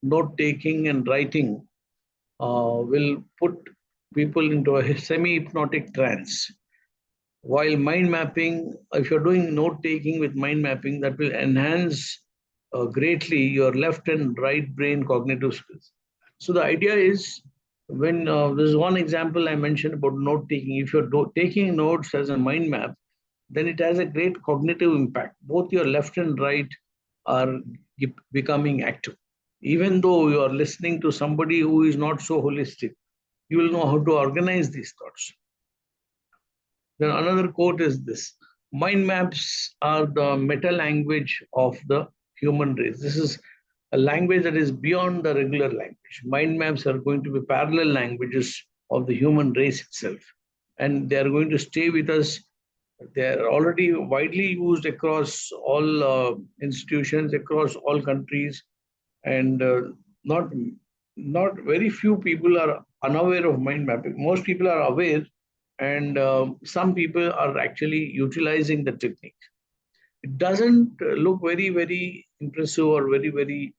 S8: note taking and writing will put people into a semi-hypnotic trance. While mind mapping, if you're doing note taking with mind mapping, that will enhance greatly your left and right brain cognitive skills. So the idea is, when there's one example I mentioned about note taking. If you're taking notes as a mind map, then it has a great cognitive impact. Both your left and right are becoming active. Even though you are listening to somebody who is not so holistic, you will know how to organize these thoughts. Then another quote is this: mind maps are the meta language of the human race. This is a language that is beyond the regular language. Mind maps are going to be parallel languages of the human race itself. And they are going to stay with us. They are already widely used across all institutions, across all countries. And not very few people are unaware of mind mapping. Most people are aware, and some people are actually utilizing the technique. It doesn't look very, very impressive or very,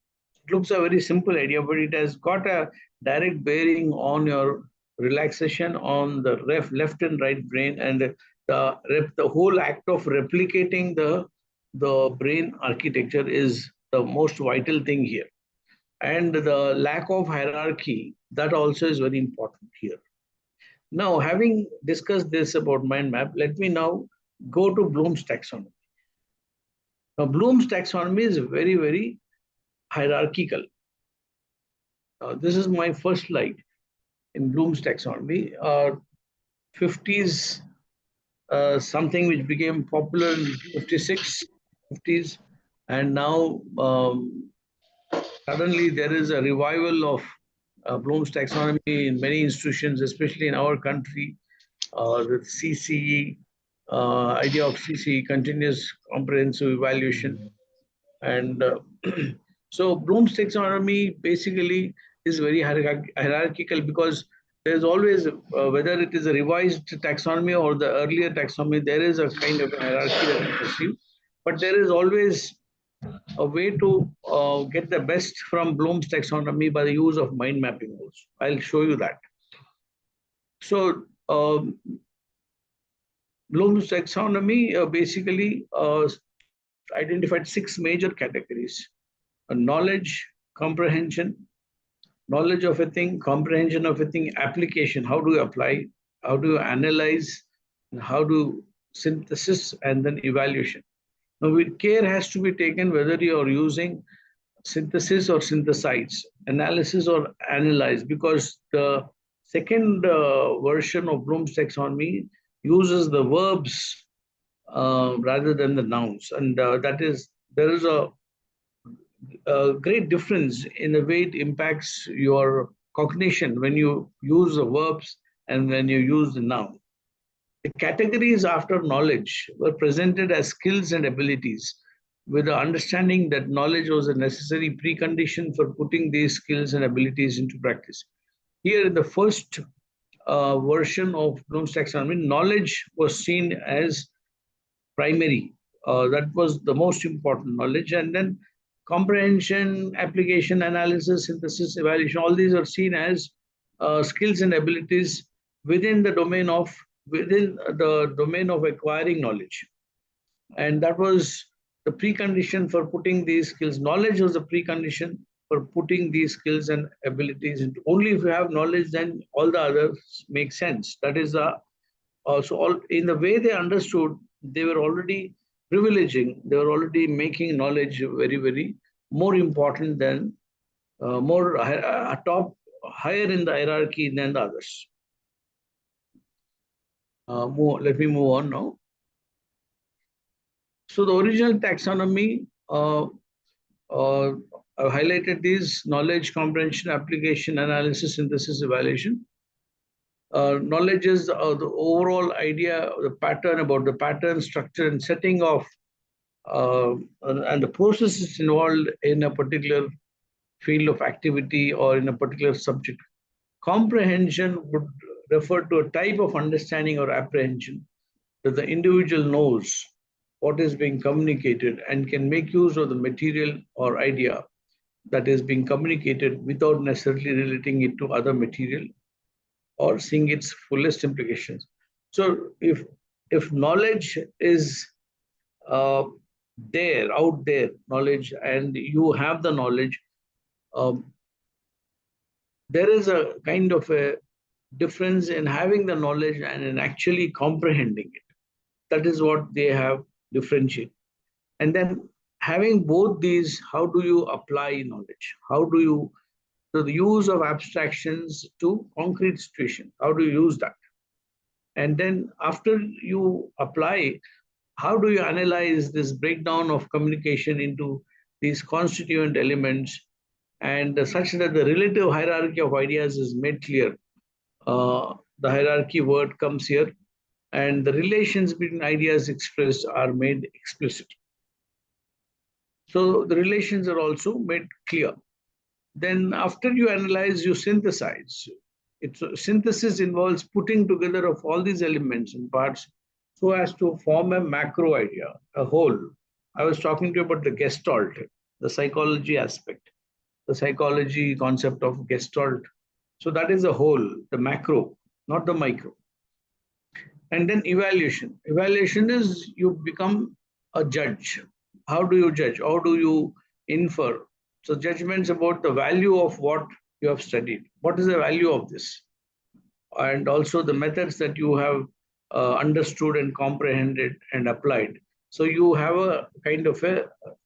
S8: it looks a very simple idea, but it has got a direct bearing on your relaxation, on the left and right brain, and the whole act of replicating the brain architecture is the most vital thing here. And the lack of hierarchy, that also is very important here. Now, having discussed this about mind map, let me now go to Bloom's taxonomy. Now, Bloom's taxonomy is very, very hierarchical. This is my first slide in Bloom's taxonomy. 50s, something which became popular in 56, 50s, and now suddenly there is a revival of Bloom's taxonomy in many institutions, especially in our country. The CCE, idea of CCE, continuous comprehensive evaluation. And so Bloom's taxonomy basically is very hierarchical, because there's always, whether it is a revised taxonomy or the earlier taxonomy, there is a kind of hierarchy that you perceive. But there is always a way to get the best from Bloom's taxonomy by the use of mind mapping also. I'll show you that. So Bloom's taxonomy basically identified 6 major categories: knowledge, comprehension, knowledge of a thing, comprehension of a thing, application, how do you apply, how do you analyze, and how do synthesis, and then evaluation. Now, with care has to be taken whether you are using synthesis or synthesize, analysis or analyze, because the second version of Bloom's taxonomy uses the verbs rather than the nouns, and there is a great difference in the way it impacts your cognition when you use the verbs and when you use the noun. The categories after knowledge were presented as skills and abilities, with the understanding that knowledge was a necessary precondition for putting these skills and abilities into practice. Here in the first version of Bloom's taxonomy, knowledge was seen as primary. That was the most important knowledge. And then comprehension, application, analysis, synthesis, evaluation, all these are seen as skills and abilities within the domain of acquiring knowledge. And that was the precondition for putting these skills. Knowledge was the precondition, for putting these skills and abilities into. Only if you have knowledge, then all the others make sense. That is the also all in the way they understood. They were already privileging. They were already making knowledge very, very more important than higher in the hierarchy than the others. Let me move on now. So the original taxonomy, I've highlighted these: knowledge, comprehension, application, analysis, synthesis, evaluation. Knowledge is the overall idea, the pattern, about the pattern, structure, and setting of and the processes involved in a particular field of activity or in a particular subject. Comprehension would refer to a type of understanding or apprehension that the individual knows what is being communicated and can make use of the material or idea that is being communicated without necessarily relating it to other material or seeing its fullest implications. So if knowledge is out there, knowledge, and you have the knowledge, there is a kind of a difference in having the knowledge and in actually comprehending it. That is what they have differentiated. And then having both these, how do you apply knowledge? How do you, so the use of abstractions to concrete situations, how do you use that? And then after you apply, how do you analyze this breakdown of communication into these constituent elements, and such that the relative hierarchy of ideas is made clear? The hierarchy word comes here, and the relations between ideas expressed are made explicit. So the relations are also made clear. Then after you analyze, you synthesize. Synthesis involves putting together of all these elements and parts so as to form a macro idea, a whole. I was talking to you about the Gestalt, the psychology aspect, the psychology concept of Gestalt. So that is the whole, the macro, not the micro. And then evaluation. Evaluation is you become a judge. How do you judge? How do you infer? So judgments about the value of what you have studied. What is the value of this? And also the methods that you have understood and comprehended and applied. So you have a kind of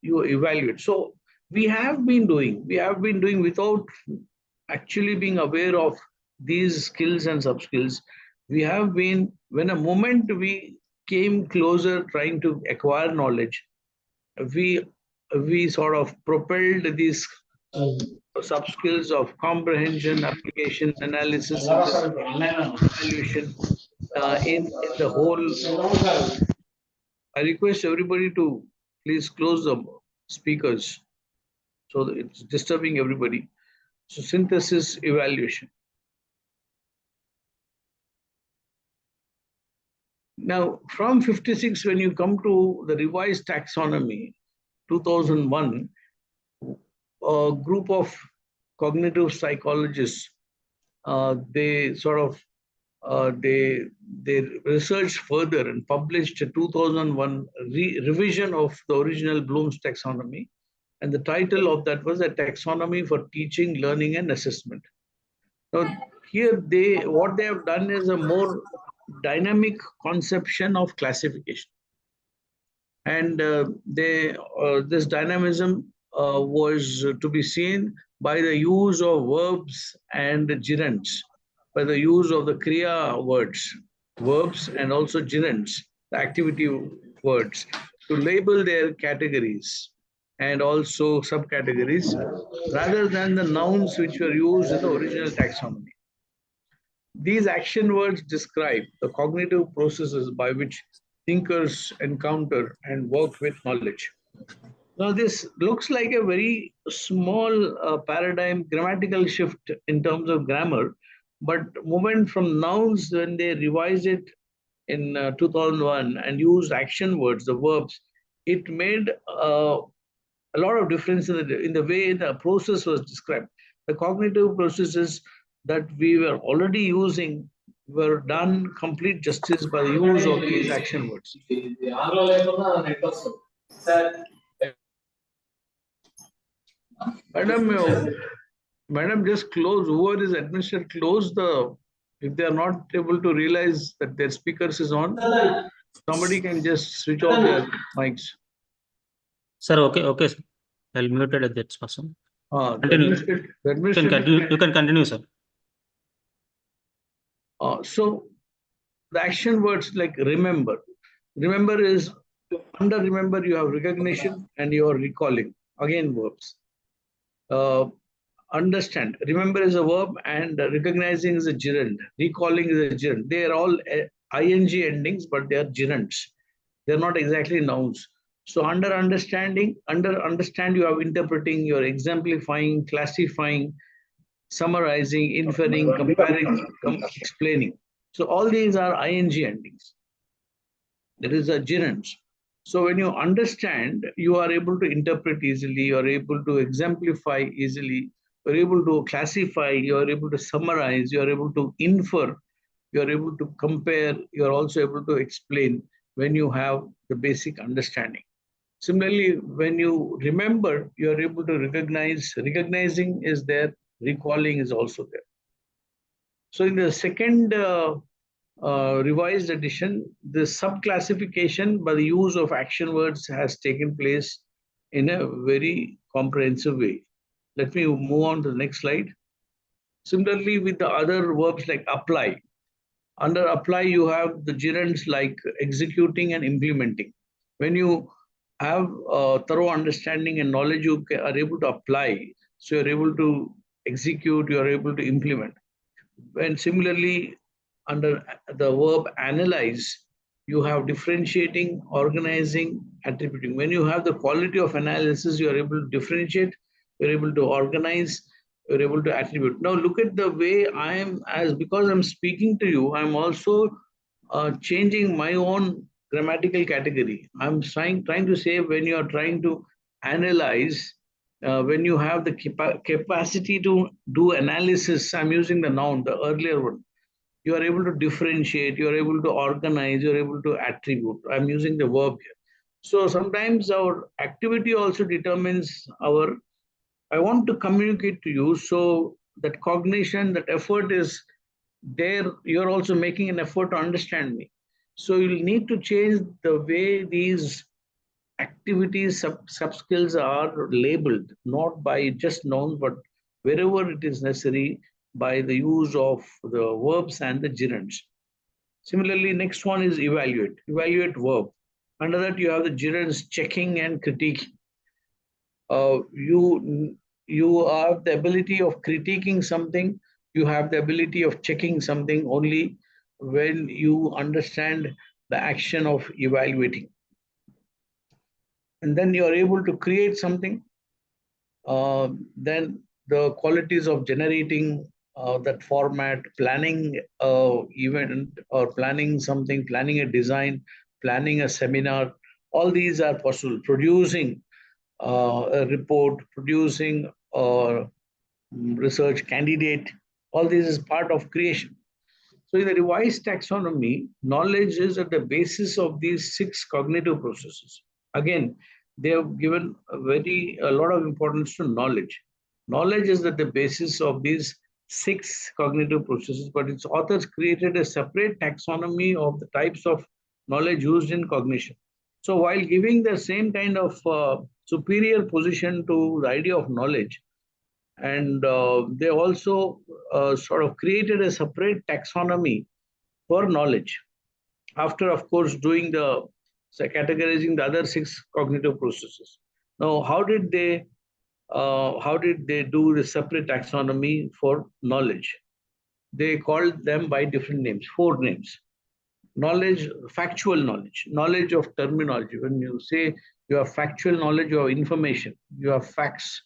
S8: you evaluate. So we have been doing without actually being aware of these skills and sub-skills. We have been, when a moment we came closer trying to acquire knowledge, we sort of propelled these sub-skills of comprehension, application, analysis, evaluation in the whole. I request everybody to please close the speakers so that it's disturbing everybody. So synthesis, evaluation. Now, from 56, when you come to the revised taxonomy, 2001, a group of cognitive psychologists, they sort of they researched further and published a 2001 revision of the original Bloom's taxonomy, and the title of that was a taxonomy for teaching, learning, and assessment. Now, here what they have done is a more dynamic conception of classification, and this dynamism was to be seen by the use of verbs and gerunds, by the use of the kriya verbs and also gerunds, the activity words, to label their categories and also subcategories, rather than the nouns which were used in the original taxonomy. These action words describe the cognitive processes by which thinkers encounter and work with knowledge. Now, this looks like a very small paradigm grammatical shift in terms of grammar, but movement from nouns, when they revised it in 2001 and used action words, the verbs, it made a lot of difference in the way the process was described. The cognitive processes that we were already using were done complete justice by the use of these action words. Madam, just close. Whoever is administered, close the. If they are not able to realize that their speakers is on, somebody can just switch off their mics.
S1: Sir, okay, sir. I'll mute it at that person.
S8: The
S1: Continue.
S8: administrative
S1: You can continue, sir.
S8: So the action words like remember. Remember is under remember you have recognition and you are recalling. Again verbs. Understand. Remember is a verb and recognizing is a gerund. Recalling is a gerund. They are all ing endings, but they are gerunds. They're not exactly nouns. So under understand you have interpreting, you're exemplifying, classifying, summarizing, inferring, comparing, explaining. So all these are ing endings. That is a gerunds. So when you understand, you are able to interpret easily, you are able to exemplify easily, you're able to classify, you're able to summarize, you're able to infer, you're able to compare, you're also able to explain when you have the basic understanding. Similarly, when you remember, you're able to recognize, recognizing is there, recalling is also there. So in the second revised edition, the subclassification by the use of action words has taken place in a very comprehensive way. Let me move on to the next slide. Similarly, with the other verbs like apply. Under apply, you have the gerunds like executing and implementing. When you have a thorough understanding and knowledge, you are able to apply. So you're able to execute, you're able to implement. And similarly, under the verb analyze, you have differentiating, organizing, attributing. When you have the quality of analysis, you are able to differentiate, you're able to organize, you're able to attribute. Now look at the way I am, because I'm speaking to you, I'm also changing my own grammatical category. I'm trying to say when you are trying to analyze, when you have the capacity to do analysis, I'm using the noun, the earlier one. You are able to differentiate, you are able to organize, you're able to attribute. I'm using the verb here. So sometimes our activity also determines our, I want to communicate to you, so that cognition, that effort is there, you're also making an effort to understand me. So you'll need to change the way these activities, sub skills are labeled, not by just nouns, but wherever it is necessary by the use of the verbs and the gerunds. Similarly, next one is evaluate. Evaluate verb. Under that, you have the gerunds checking and critiquing. You have the ability of critiquing something. You have the ability of checking something only when you understand the action of evaluating. And then you are able to create something. Then the qualities of generating that format, planning event or planning something, planning a design, planning a seminar, all these are possible. Producing a report, producing a research candidate, all this is part of creation. So in the revised taxonomy, knowledge is at the basis of these 6 cognitive processes. Again, they have given a lot of importance to knowledge. Knowledge is at the basis of these 6 cognitive processes, but its authors created a separate taxonomy of the types of knowledge used in cognition. So while giving the same kind of superior position to the idea of knowledge, and they also sort of created a separate taxonomy for knowledge. After, of course, doing categorizing the other 6 cognitive processes. Now, how did they do the separate taxonomy for knowledge? They called them by different names, 4 names. Knowledge, factual knowledge, knowledge of terminology. When you say you have factual knowledge, you have information, you have facts,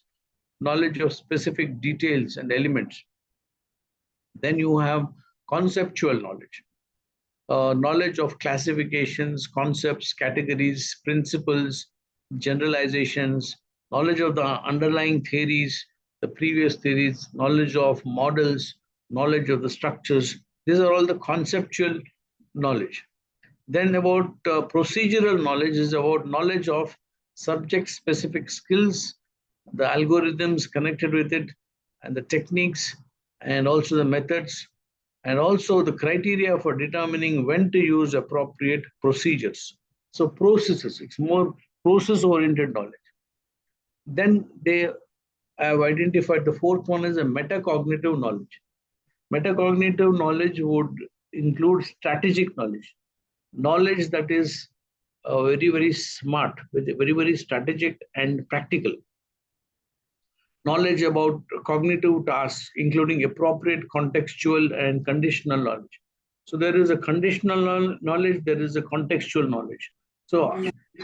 S8: knowledge of specific details and elements. Then you have conceptual knowledge. Knowledge of classifications, concepts, categories, principles, generalizations, knowledge of the underlying theories, the previous theories, knowledge of models, knowledge of the structures. These are all the conceptual knowledge. Then about procedural knowledge is about knowledge of subject-specific skills, the algorithms connected with it, and the techniques, and also the methods, and also the criteria for determining when to use appropriate procedures. So processes, it's more process-oriented knowledge. Then they have identified the fourth one is a metacognitive knowledge. Metacognitive knowledge would include strategic knowledge, knowledge that is very, very smart, very, very strategic and practical. Knowledge about cognitive tasks, including appropriate contextual and conditional knowledge. So there is a conditional knowledge, there is a contextual knowledge. So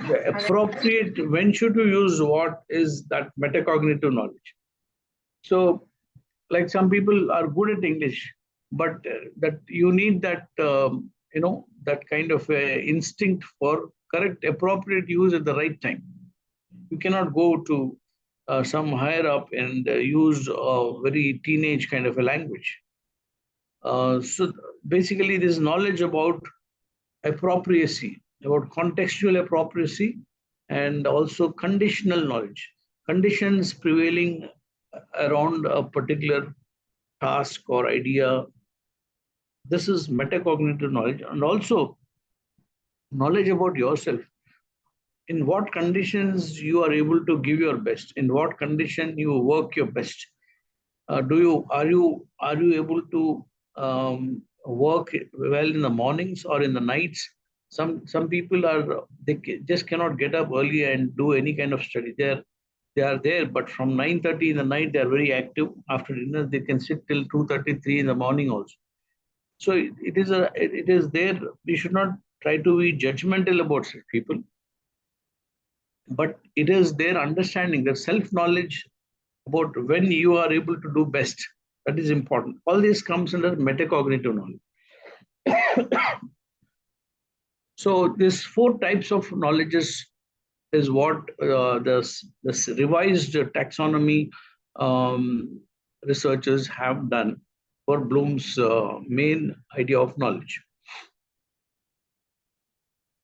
S8: the appropriate, when should you use what, is that metacognitive knowledge. So like some people are good at English, but that you need that, that kind of instinct for correct, appropriate use at the right time. You cannot go to some higher up and use a very teenage kind of a language. So basically, this knowledge about appropriacy, about contextual appropriacy, and also conditional knowledge, conditions prevailing around a particular task or idea. This is metacognitive knowledge, and also knowledge about yourself. In what conditions you are able to give your best, in what condition you work your best. Are you able to work well in the mornings or in the nights? Some people just cannot get up early and do any kind of study. They are there, but from 9:30 in the night they are very active. After dinner they can sit till 2:33 in the morning also. So it is there. We should not try to be judgmental about such people. But it is their understanding, their self-knowledge about when you are able to do best. That is important. All this comes under metacognitive knowledge. So these four types of knowledges is what this revised taxonomy researchers have done for Bloom's main idea of knowledge.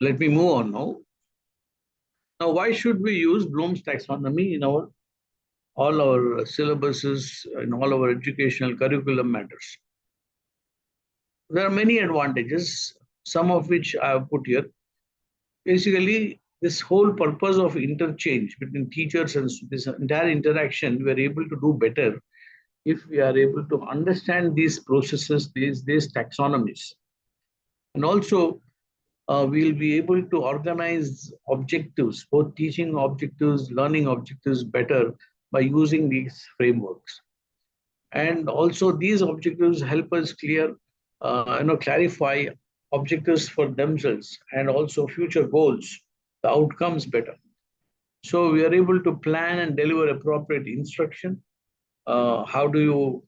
S8: Let me move on now. Now, why should we use Bloom's taxonomy in all our syllabuses, in all our educational curriculum matters? There are many advantages, some of which I have put here. Basically, this whole purpose of interchange between teachers and this entire interaction, we are able to do better if we are able to understand these processes, these taxonomies. And also, we'll be able to organize objectives, both teaching objectives, learning objectives better by using these frameworks. And also these objectives help us clarify objectives for themselves and also future goals, the outcomes better. So we are able to plan and deliver appropriate instruction. How do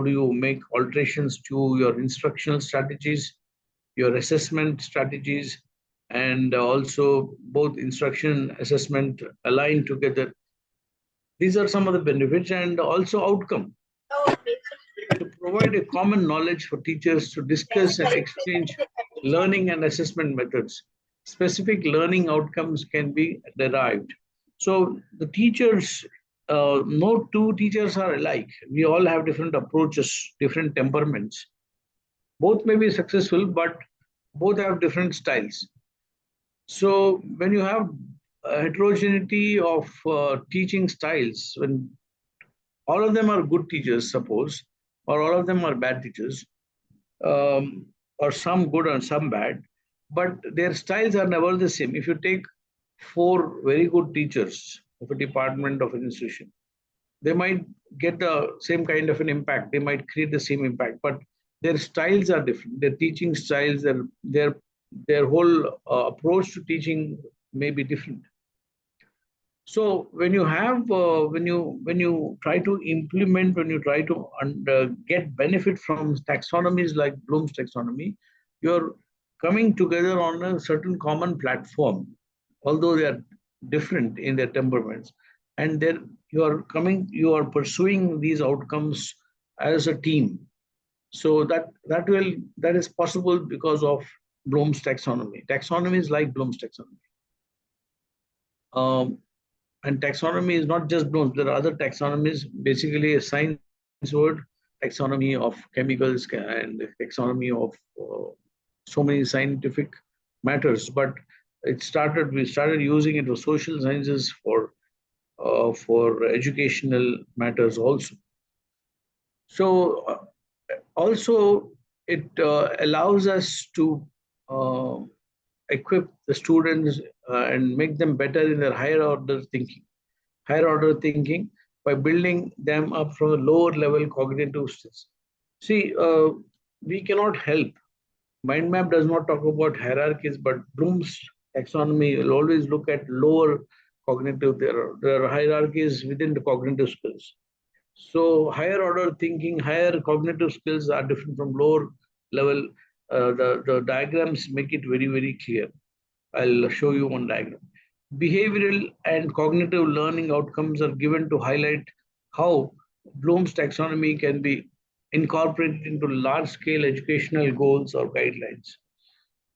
S8: you make alterations to your instructional strategies, your assessment strategies, and also both instruction and assessment aligned together. These are some of the benefits and also outcome. To provide a common knowledge for teachers to discuss and exchange learning and assessment methods. Specific learning outcomes can be derived. So the teachers, no two teachers are alike. We all have different approaches, different temperaments. Both may be successful, but both have different styles. So when you have a heterogeneity of teaching styles, when all of them are good teachers, suppose, or all of them are bad teachers, or some good and some bad, but their styles are never the same. If you take 4 very good teachers of a department of an institution, they might get the same kind of an impact. They might create the same impact, but their styles are different. Their teaching styles, their whole approach to teaching may be different. So when you have when you try to implement, when you try to get benefit from taxonomies like Bloom's taxonomy, you're coming together on a certain common platform, although they are different in their temperaments, and then you are pursuing these outcomes as a team. So that is possible because of Bloom's taxonomy. Taxonomy is like Bloom's taxonomy. and taxonomy is not just Bloom's. There are other taxonomies, basically a science word, taxonomy of chemicals and taxonomy of so many scientific matters. But we started using it for social sciences, for educational matters also. So also it allows us to equip the students and make them better in their higher order thinking by building them up from a lower level cognitive skills. See, we cannot help. Mind map does not talk about hierarchies, but Bloom's taxonomy will always look at lower cognitive. There are hierarchies within the cognitive skills. So higher order thinking, higher cognitive skills are different from lower level. The diagrams make it very, very clear. I'll show you one diagram. Behavioral and cognitive learning outcomes are given to highlight how Bloom's taxonomy can be incorporated into large-scale educational goals or guidelines.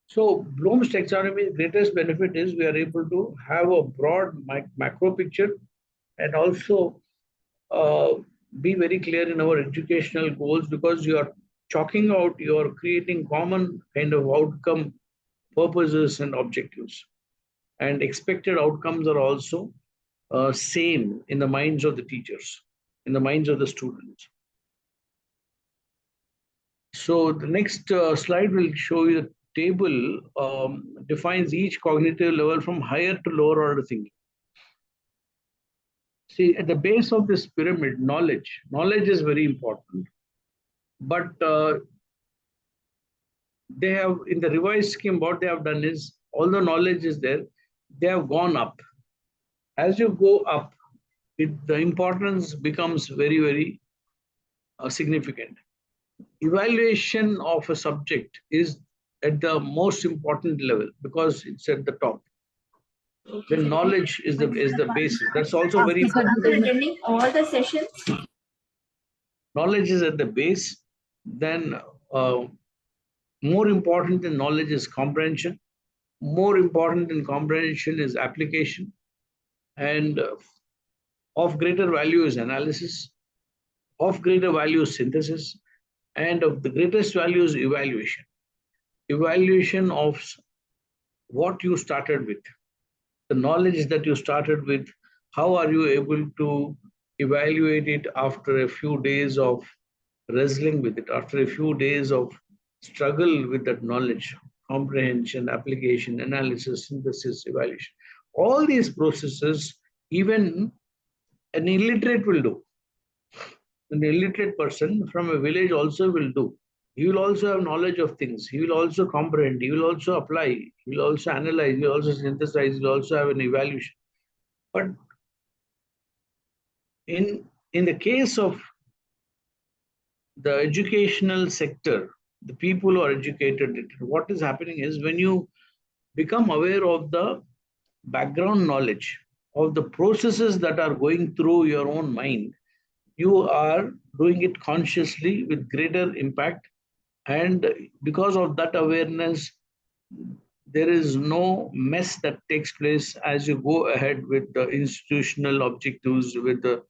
S8: So Bloom's taxonomy's greatest benefit is we are able to have a broad macro picture and also be very clear in our educational goals, because you are chalking out, you are creating common kind of outcome, purposes and objectives. And expected outcomes are also same in the minds of the teachers, in the minds of the students. So the next slide will show you the table defines each cognitive level from higher to lower order thinking. See, at the base of this pyramid, knowledge is very important. But they have, in the revised scheme, what they have done is, although knowledge is there, they have gone up. As you go up, the importance becomes very, very significant. Evaluation of a subject is at the most important level because it's at the top. When knowledge is the basis, that's also very important.
S6: After attending all the sessions,
S8: knowledge is at the base. Then more important than knowledge is comprehension. More important than comprehension is application. And of greater value is analysis. Of greater value is synthesis. And of the greatest value is evaluation. Evaluation of what you started with. The knowledge that you started with, how are you able to evaluate it after a few days of wrestling with it, after a few days of struggle with that knowledge, comprehension, application, analysis, synthesis, evaluation. All these processes, even an illiterate will do. An illiterate person from a village also will do. He will also have knowledge of things. He will also comprehend. He will also apply. He will also analyze. He will also synthesize. He will also have an evaluation. But in the case of the educational sector, the people who are educated, what is happening is when you become aware of the background knowledge of the processes that are going through your own mind, you are doing it consciously with greater impact. And because of that awareness, there is no mess that takes place as you go ahead with the institutional objectives, with the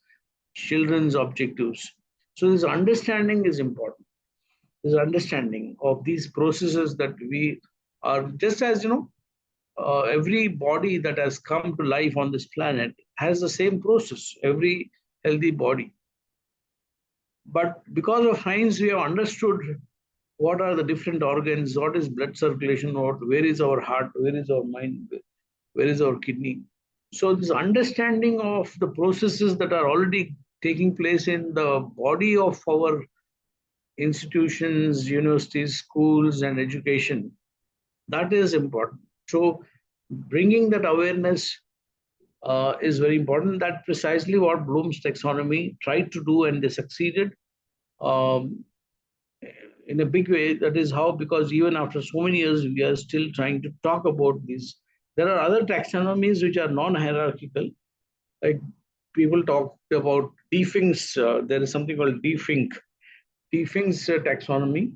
S8: children's objectives. So this understanding is important. This understanding of these processes that we are, just as, every body that has come to life on this planet has the same process, every healthy body. But because of science, we have understood what are the different organs, what is blood circulation, where is our heart, where is our mind, where is our kidney. So this understanding of the processes that are already taking place in the body of our institutions, universities, schools, and education, that is important. So bringing that awareness is very important. That's precisely what Bloom's taxonomy tried to do, and they succeeded in a big way. That is how, because even after so many years, we are still trying to talk about these. There are other taxonomies which are non-hierarchical, like people talk about Defink's. There is something called Defink. Defink's taxonomy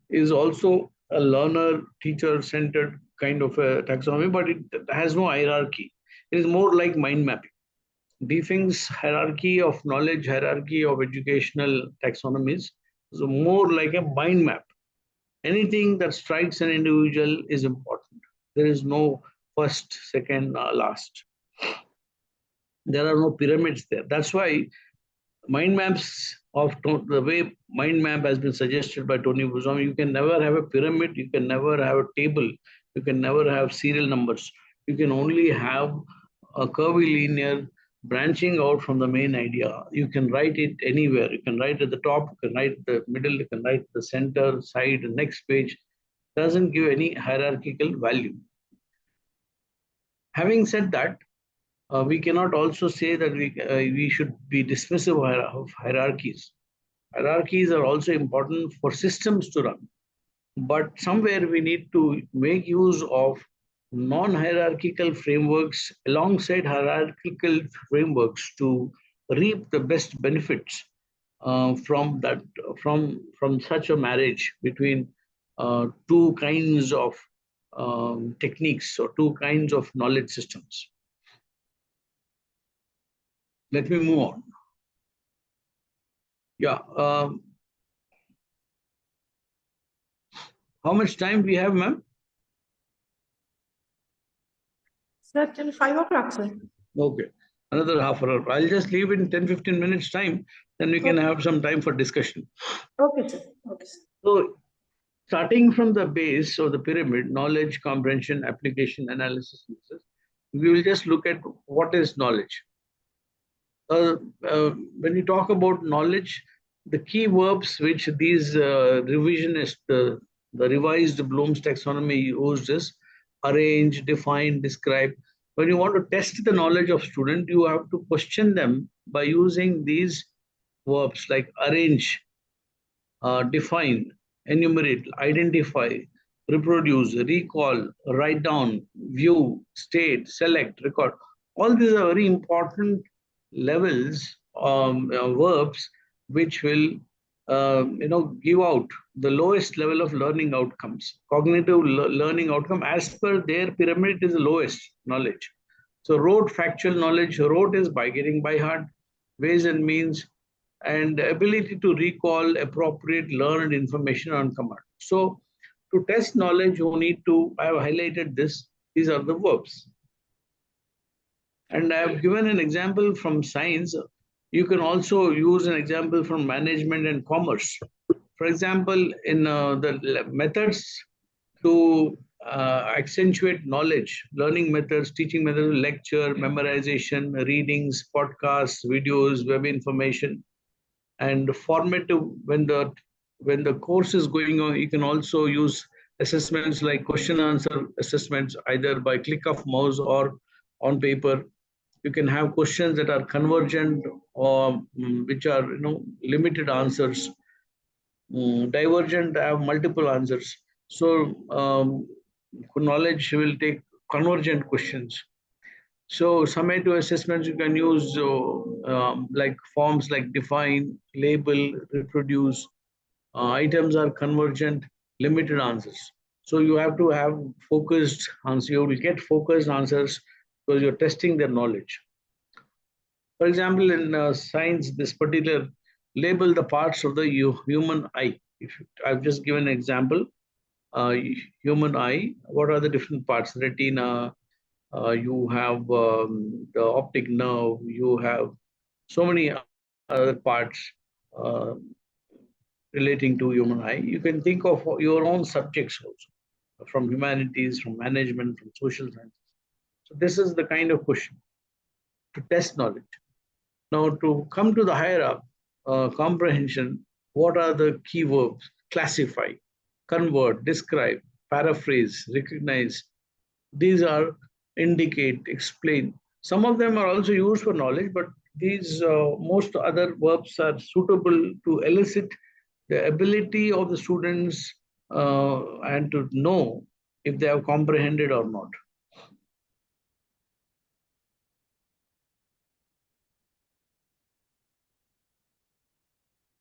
S8: is also a learner, teacher-centered kind of a taxonomy, but it has no hierarchy. It is more like mind mapping. defines hierarchy of knowledge, hierarchy of educational taxonomies. So more like a mind map. Anything that strikes an individual is important. There is no first, second, last. There are no pyramids there. That's why mind maps of the way mind map has been suggested by Tony Buzon, you can never have a pyramid, you can never have a table, you can never have serial numbers. You can only have a curvilinear branching out from the main idea. You can write it anywhere. You can write at the top, you can write the middle, you can write the center, side, the next page. Doesn't give any hierarchical value. Having said that, we cannot also say that we should be dismissive of hierarchies. Hierarchies are also important for systems to run. But somewhere we need to make use of non-hierarchical frameworks alongside hierarchical frameworks to reap the best benefits from such a marriage between two kinds of techniques or two kinds of knowledge systems. Let me move on. Yeah. How much time we have, ma'am?
S6: Sir, till 5 o'clock, sir.
S8: Okay. Another half hour. I'll just leave in 10-15 minutes time. Then we can have some time for discussion.
S6: Okay, sir. Okay, sir.
S8: So starting from the base of the pyramid, knowledge, comprehension, application, analysis, we will just look at what is knowledge. When we talk about knowledge, the key verbs which these revisionists, the revised Bloom's taxonomy used is arrange, define, describe. When you want to test the knowledge of student, you have to question them by using these verbs like arrange, define, enumerate, identify, reproduce, recall, write down, view, state, select, record. All these are very important levels, verbs, which will give out the lowest level of learning outcomes. Cognitive learning outcome as per their pyramid is the lowest knowledge. So rote factual knowledge, rote is by getting by heart, ways and means, and ability to recall appropriate learned information on command. So to test knowledge, you need to, I have highlighted this, these are the verbs. And I have given an example from science. You can also use an example from management and commerce. For example, in the methods to accentuate knowledge, learning methods, teaching methods, lecture, memorization, readings, podcasts, videos, web information, and formative, when the course is going on, you can also use assessments like question answer assessments, either by click of mouse or on paper. You can have questions that are convergent or which are limited answers. Divergent have multiple answers. So knowledge will take convergent questions. So summative assessments you can use like forms like define, label, reproduce. Items are convergent, limited answers. So you have to have focused answers. You will get focused answers because you're testing their knowledge. For example, in science, this particular label the parts of the human eye. I've just given an example. Human eye, what are the different parts? Retina, you have the optic nerve, you have so many other parts relating to human eye. You can think of your own subjects also, from humanities, from management, from social sciences. So this is the kind of question to test knowledge. Now to come to the higher up, comprehension, what are the key verbs? Classify, convert, describe, paraphrase, recognize. These are indicate, explain. Some of them are also used for knowledge, but these most other verbs are suitable to elicit the ability of the students and to know if they have comprehended or not.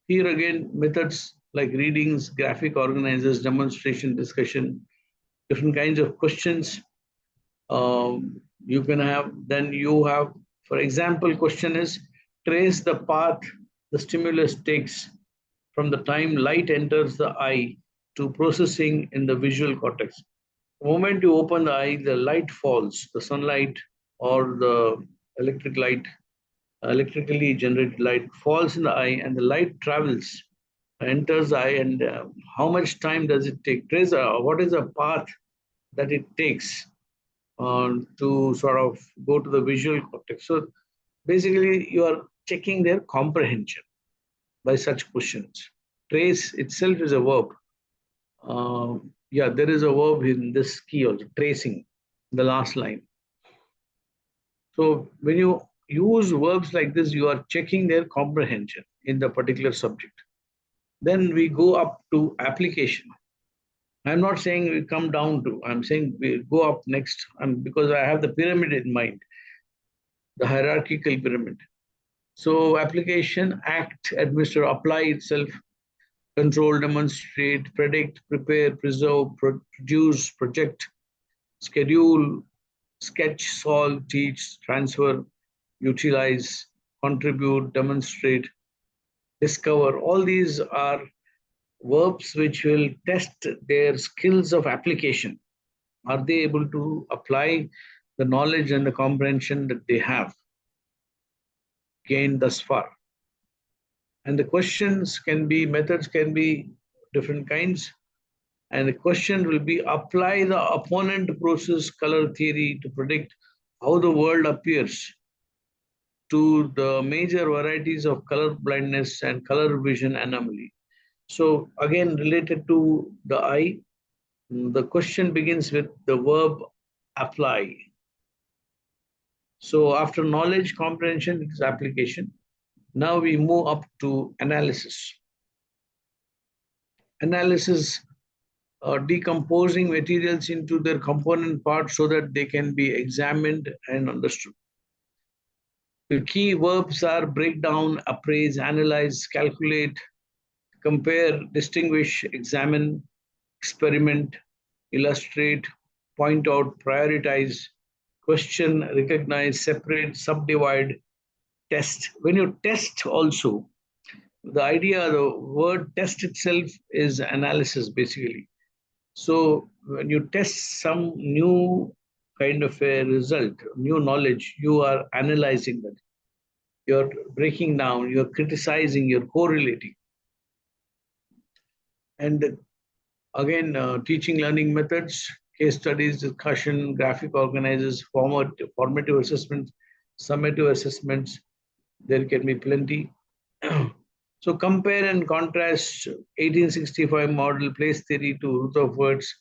S8: Here again, methods like readings, graphic organizers, demonstration, discussion, different kinds of questions you can have. Then you have For example, question is, trace the path the stimulus takes from the time light enters the eye to processing in the visual cortex. The moment you open the eye, the light falls, the sunlight or the electrically generated light falls in the eye, and the light travels, enters the eye, and how much time does it take? Trace what is the path that it takes to sort of go to the visual cortex. So basically, you are checking their comprehension by such questions. Trace itself is a verb. Yeah, there is a verb in this key also, tracing, the last line. So when you use verbs like this, you are checking their comprehension in the particular subject. Then we go up to application. I'm not saying we come down to, I'm saying we go up next, because I have the pyramid in mind, the hierarchical pyramid. So application, act, administer, apply itself, control, demonstrate, predict, prepare, preserve, produce, project, schedule, sketch, solve, teach, transfer, utilize, contribute, demonstrate, discover. All these are verbs which will test their skills of application. Are they able to apply the knowledge and the comprehension that they have gained thus far? And the questions can be, methods can be different kinds. And the question will be, apply the opponent process color theory to predict how the world appears to the major varieties of color blindness and color vision anomaly. So again, related to the eye, the question begins with the verb apply. So after knowledge, comprehension, it is application. Now we move up to analysis. Analysis, decomposing materials into their component parts so that they can be examined and understood. The key verbs are break down, appraise, analyze, calculate, compare, distinguish, examine, experiment, illustrate, point out, prioritize, question, recognize, separate, subdivide, test. When you test also, the idea, the word test itself is analysis basically. So when you test some new kind of a result, new knowledge, you are analyzing that. You're breaking down, you're criticizing, you're correlating. And again, teaching learning methods, case studies, discussion, graphic organizers, formative assessments, summative assessments, there can be plenty. So compare and contrast 1865 model place theory to root of words.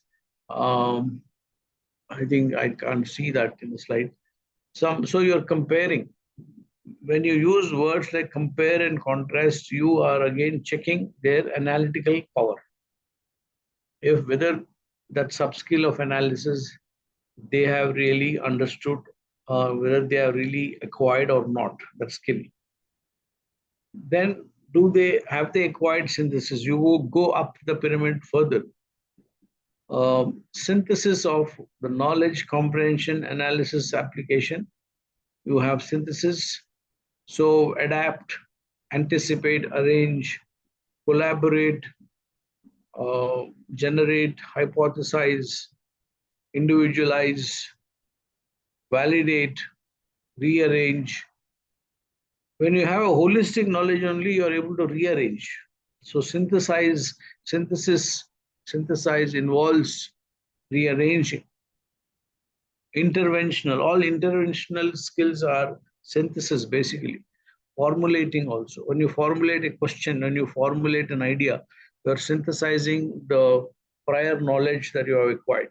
S8: I think I can't see that in the slide. So you're comparing. When you use words like compare and contrast, you are again checking their analytical power. If whether that sub-skill of analysis they have really understood, whether they have really acquired or not, that skill. Then have they acquired synthesis? You will go up the pyramid further. Synthesis of the knowledge, comprehension, analysis, application. You have synthesis. So adapt, anticipate, arrange, collaborate, generate, hypothesize, individualize, validate, rearrange. When you have a holistic knowledge only, you are able to rearrange. So synthesize involves rearranging. Interventional, all interventional skills are synthesis basically. Formulating also. When you formulate a question, when you formulate an idea, you are synthesizing the prior knowledge that you have acquired.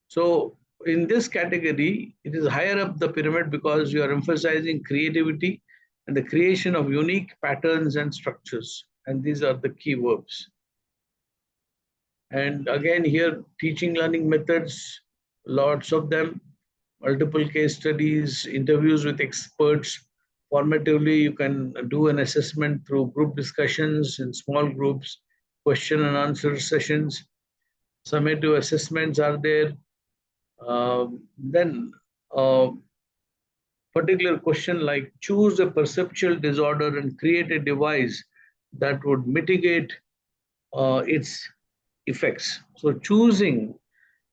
S8: So in this category, it is higher up the pyramid because you are emphasizing creativity and the creation of unique patterns and structures. And these are the key verbs. And again, here, teaching learning methods, lots of them, multiple case studies, interviews with experts. Formatively, you can do an assessment through group discussions in small groups, question and answer sessions. Summative assessments are there. Then particular question like choose a perceptual disorder and create a device that would mitigate its effects. So choosing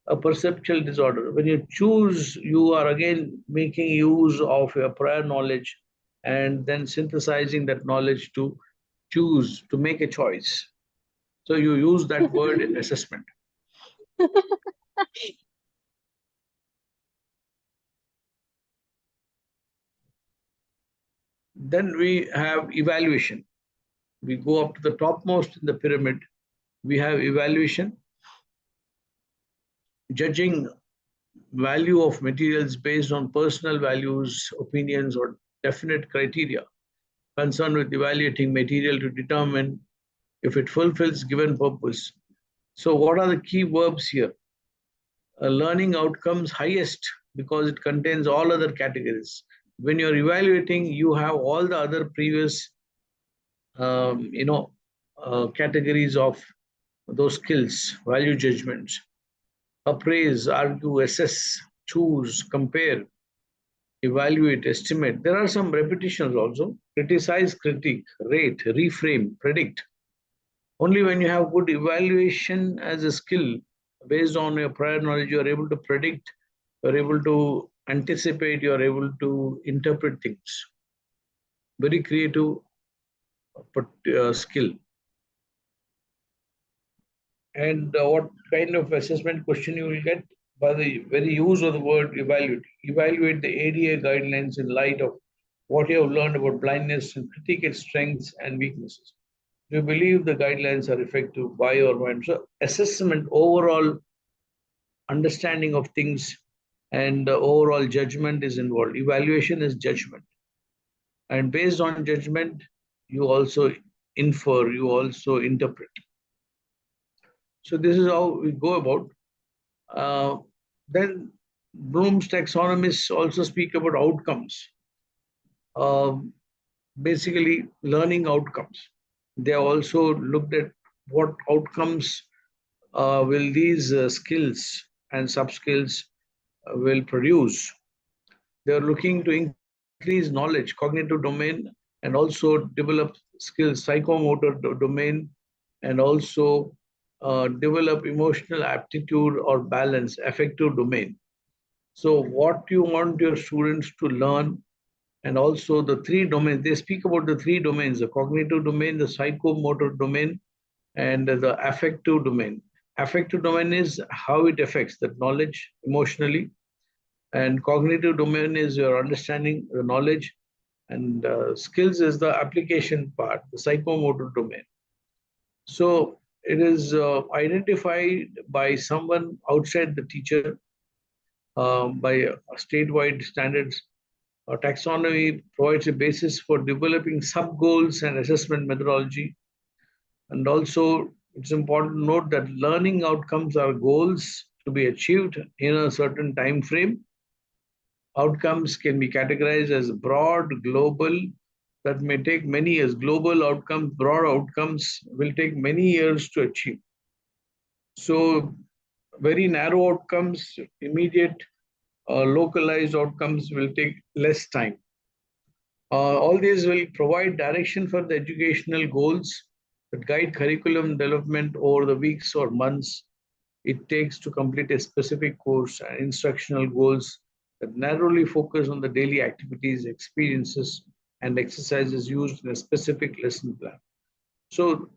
S8: a perceptual disorder, when you choose, you are again making use of your prior knowledge and then synthesizing that knowledge to choose, to make a choice. So you use that word in assessment. Then we have evaluation. We go up to the topmost in the pyramid. We have evaluation, judging value of materials based on personal values, opinions, or definite criteria, concerned with evaluating material to determine if it fulfills given purpose. So what are the key verbs here? Learning outcomes highest because it contains all other categories. When you're evaluating, you have all the other previous categories of those skills, value judgments, appraise, argue, assess, choose, compare, evaluate, estimate. There are some repetitions also. Criticize, critique, rate, reframe, predict. Only when you have good evaluation as a skill based on your prior knowledge, you are able to predict, you are able to anticipate, you are able to interpret things. Very creative skill. And what kind of assessment question you will get? By the very use of the word evaluate. Evaluate the ADA guidelines in light of what you have learned about blindness and critique its strengths and weaknesses. Do you believe the guidelines are effective by or when? So assessment, overall understanding of things and overall judgment is involved. Evaluation is judgment. And based on judgment, you also infer, you also interpret. So this is how we go about. Then Bloom's taxonomists also speak about outcomes. Basically, learning outcomes. They also looked at what outcomes will these skills and sub-skills will produce. They're looking to increase knowledge, cognitive domain, and also develop skills, psychomotor domain, and also develop emotional aptitude or balance, affective domain. So what you want your students to learn, and also the three domains, they speak about the three domains, the cognitive domain, the psychomotor domain, and the affective domain. Affective domain is how it affects that knowledge emotionally, and cognitive domain is your understanding, the knowledge, and skills is the application part, the psychomotor domain. So it is identified by someone outside the teacher by statewide standards. Taxonomy provides a basis for developing sub-goals and assessment methodology. And also, it's important to note that learning outcomes are goals to be achieved in a certain time frame. Outcomes can be categorized as broad, global, that may take many years. Global outcomes, broad outcomes will take many years to achieve. So very narrow outcomes, immediate, localized outcomes will take less time. All these will provide direction for the educational goals that guide curriculum development over the weeks or months it takes to complete a specific course, and instructional goals that narrowly focus on the daily activities, experiences, and exercises used in a specific lesson plan. So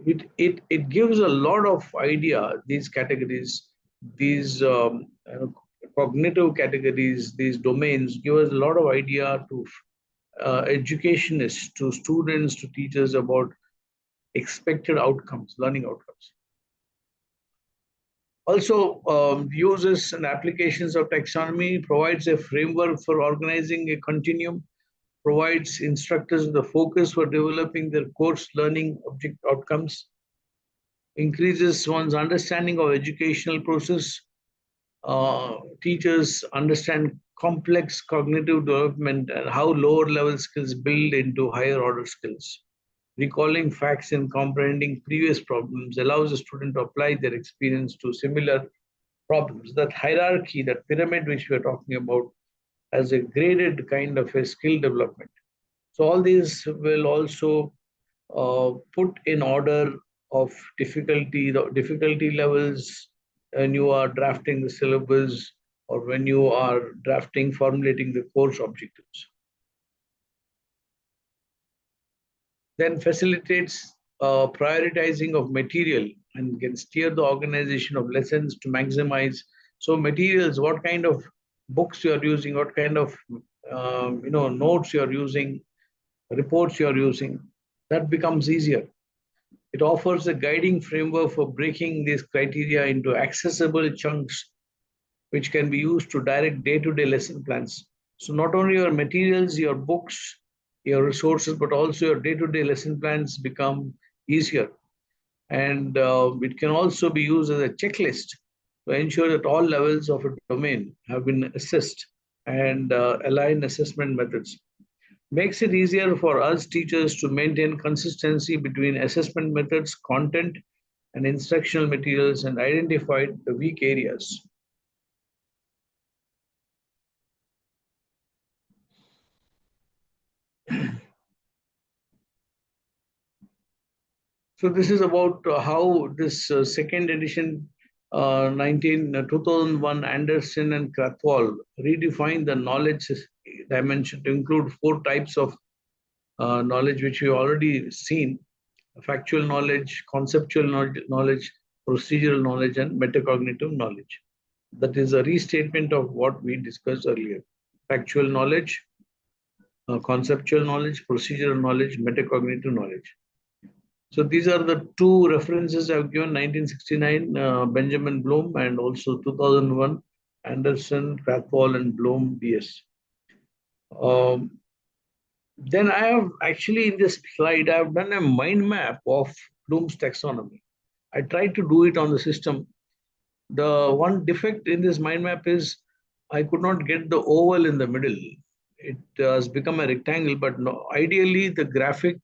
S8: it gives a lot of idea, these categories, these cognitive categories, these domains give us a lot of idea to educationists, to students, to teachers about expected outcomes, learning outcomes. Also, uses and applications of taxonomy provides a framework for organizing a continuum, provides instructors with the focus for developing their course learning object outcomes, increases one's understanding of educational process. Teachers understand complex cognitive development and how lower level skills build into higher order skills. Recalling facts and comprehending previous problems allows a student to apply their experience to similar problems. That hierarchy, that pyramid which we are talking about, as a graded kind of a skill development. So all these will also put in order of difficulty, the difficulty levels when you are drafting the syllabus or when you are formulating the course objectives. Then facilitates prioritizing of material and can steer the organization of lessons to maximize. So materials, what kind of books you are using, what kind of notes you are using, reports you are using, that becomes easier. It offers a guiding framework for breaking these criteria into accessible chunks, which can be used to direct day-to-day lesson plans. So not only your materials, your books, your resources, but also your day-to-day lesson plans become easier. And it can also be used as a checklist to ensure that all levels of a domain have been assessed and align assessment methods. Makes it easier for us teachers to maintain consistency between assessment methods, content, and instructional materials, and identify the weak areas. So this is about how this second edition 2001 Anderson and Krathwohl redefined the knowledge dimension to include 4 types of knowledge, which we've already seen: factual knowledge, conceptual knowledge, procedural knowledge, and metacognitive knowledge. That is a restatement of what we discussed earlier. Factual knowledge, conceptual knowledge, procedural knowledge, metacognitive knowledge. So these are the 2 references I've given: 1969, Benjamin Bloom, and also 2001, Anderson, Krathwohl, and Bloom, B.S. Then I have actually, in this slide, I have done a mind map of Bloom's taxonomy. I tried to do it on the system. The one defect in this mind map is I could not get the oval in the middle. It has become a rectangle, but no, ideally the graphic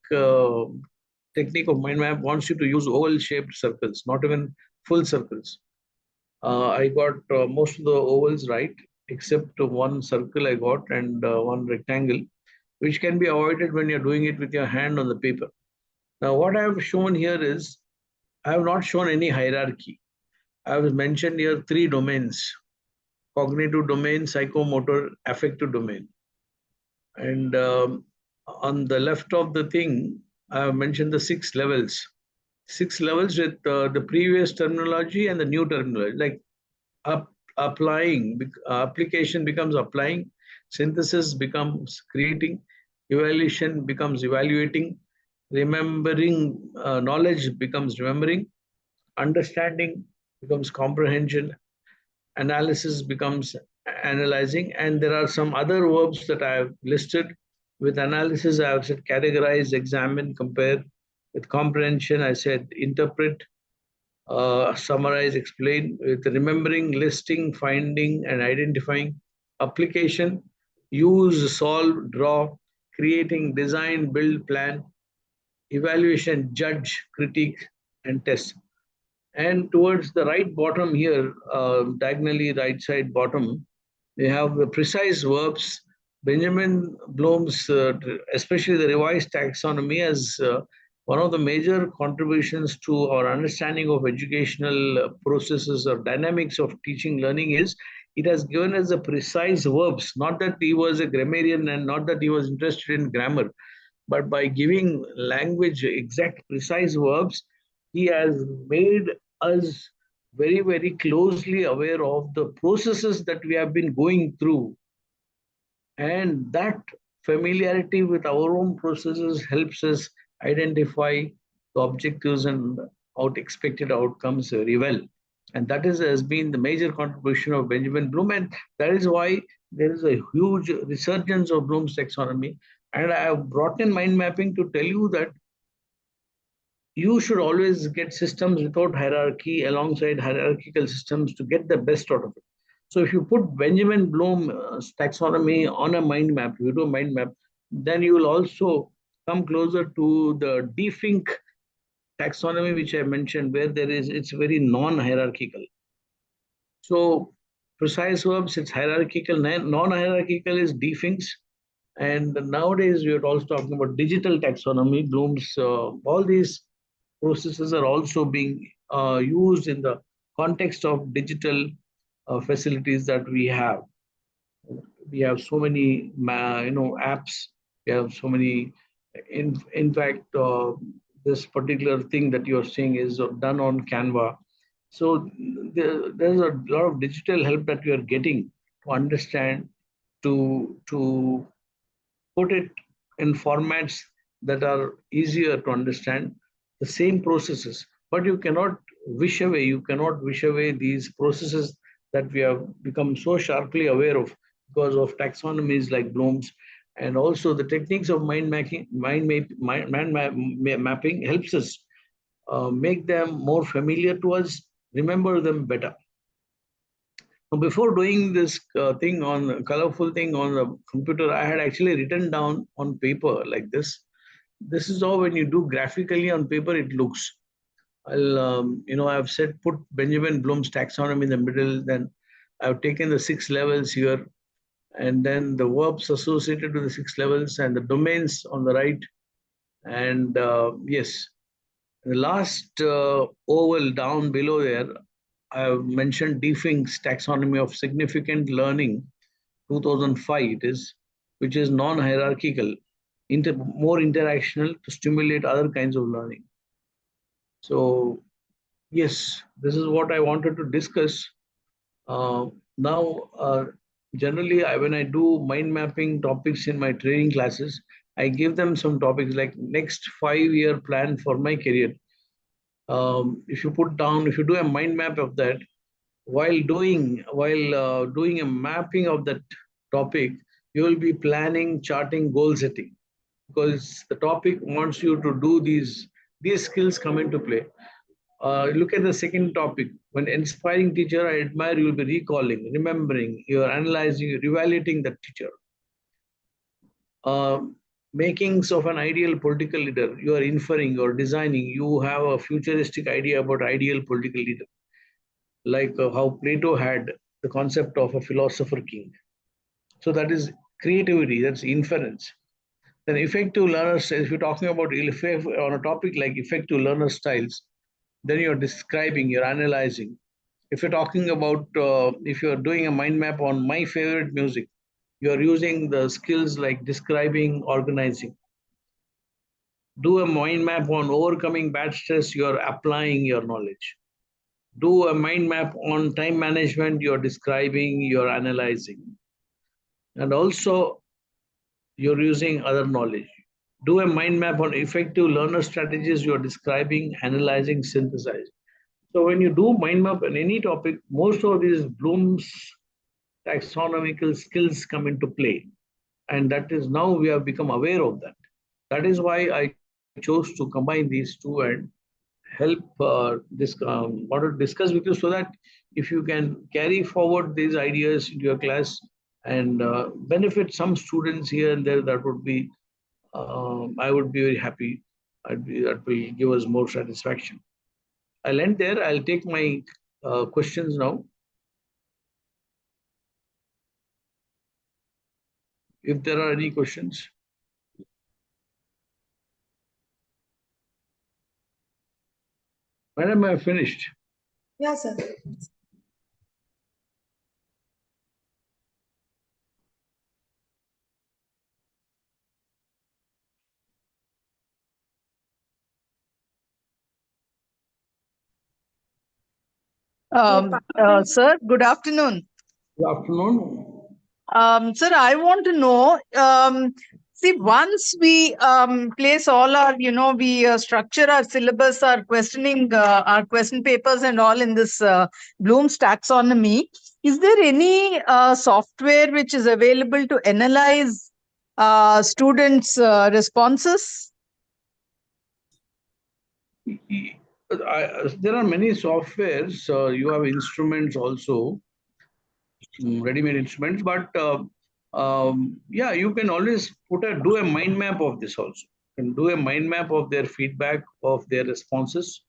S8: technique of mind map wants you to use oval-shaped circles, not even full circles. I got most of the ovals right, except one circle I got and one rectangle, which can be avoided when you're doing it with your hand on the paper. Now, what I have shown here is, I have not shown any hierarchy. I have mentioned here 3 domains: cognitive domain, psychomotor, affective domain. And on the left of the thing, I have mentioned the 6 levels. 6 levels with the previous terminology and the new terminology. Like application becomes applying, synthesis becomes creating, evaluation becomes evaluating, remembering knowledge becomes remembering, understanding becomes comprehension, analysis becomes analyzing, and there are some other verbs that I have listed. With analysis, I have said categorize, examine, compare. With comprehension, I said interpret, summarize, explain. With remembering, listing, finding, and identifying. Application, use, solve, draw. Creating, design, build, plan. Evaluation, judge, critique, and test. And towards the right bottom here, diagonally right side bottom, we have the precise verbs. Benjamin Bloom's, especially the revised taxonomy, as one of the major contributions to our understanding of educational processes or dynamics of teaching learning is it has given us the precise verbs. Not that he was a grammarian and not that he was interested in grammar, but by giving language exact precise verbs, he has made us very, very closely aware of the processes that we have been going through. And that familiarity with our own processes helps us identify the objectives and expected outcomes very well. And that has been the major contribution of Benjamin Bloom. And that is why there is a huge resurgence of Bloom's taxonomy. And I have brought in mind mapping to tell you that you should always get systems without hierarchy alongside hierarchical systems to get the best out of it. So if you put Benjamin Bloom's taxonomy on a mind map, you do a mind map, then you will also come closer to the Defink taxonomy, which I mentioned, where it's very non-hierarchical. So precise verbs, it's hierarchical. Non-hierarchical is definx. And nowadays we are also talking about digital taxonomy. Bloom's, all these processes are also being used in the context of digital facilities that we have. We have so many, apps. We have so many. In fact, this particular thing that you're saying is done on Canva. So there's a lot of digital help that we are getting to understand, to put it in formats that are easier to understand the same processes. But you cannot wish away these processes that we have become so sharply aware of because of taxonomies like Bloom's, and also the techniques of mind mapping helps us make them more familiar to us, remember them better. Now, before doing this colorful thing on the computer, I had actually written down on paper like this. This is how when you do graphically on paper, it looks. I've said put Benjamin Bloom's taxonomy in the middle, then I've taken the 6 levels here, and then the verbs associated with the 6 levels and the domains on the right. And yes, the last oval down below there, I've mentioned Defink's taxonomy of significant learning, 2005 it is, which is non-hierarchical, more interactional to stimulate other kinds of learning. So yes, this is what I wanted to discuss. Generally, when I do mind mapping topics in my training classes, I give them some topics like next 5-year plan for my career. If you do a mind map of that, while doing a mapping of that topic, you will be planning, charting, goal setting, because the topic wants you to do these skills come into play. Look at the second topic. When inspiring teacher I admire, you will be recalling, remembering, you are analyzing, you're evaluating that teacher. Makings of an ideal political leader, you are inferring, you are designing, you have a futuristic idea about ideal political leader, like how Plato had the concept of a philosopher king. So that is creativity, that's inference. Then effective learners, if you're talking about on a topic like effective learner styles, then you're describing, you're analyzing. If you're talking about, if you're doing a mind map on my favorite music, you're using the skills like describing, organizing. Do a mind map on overcoming bad stress, you're applying your knowledge. Do a mind map on time management, you're describing, you're analyzing. And also, you're using other knowledge. Do a mind map on effective learner strategies, you're describing, analyzing, synthesizing. So when you do mind map on any topic, most of these Bloom's taxonomical skills come into play. And that is now we have become aware of that. That is why I chose to combine these two and help want to discuss with you, so that if you can carry forward these ideas into your class and benefit some students here and there, that would be, I would be very happy. That will give us more satisfaction. I'll end there. I'll take my questions now. If there are any questions. Madam, I have finished.
S4: Yeah, sir.
S6: Sir, good afternoon.
S8: Good afternoon.
S6: Sir, I want to know, see, once we place all our, we structure our syllabus, our questioning, our question papers and all in this Bloom's taxonomy, is there any software which is available to analyze students' responses?
S8: There are many softwares. You have instruments also, ready-made instruments, but yeah, you can always do a mind map of this also. You can do a mind map of their feedback, of their responses.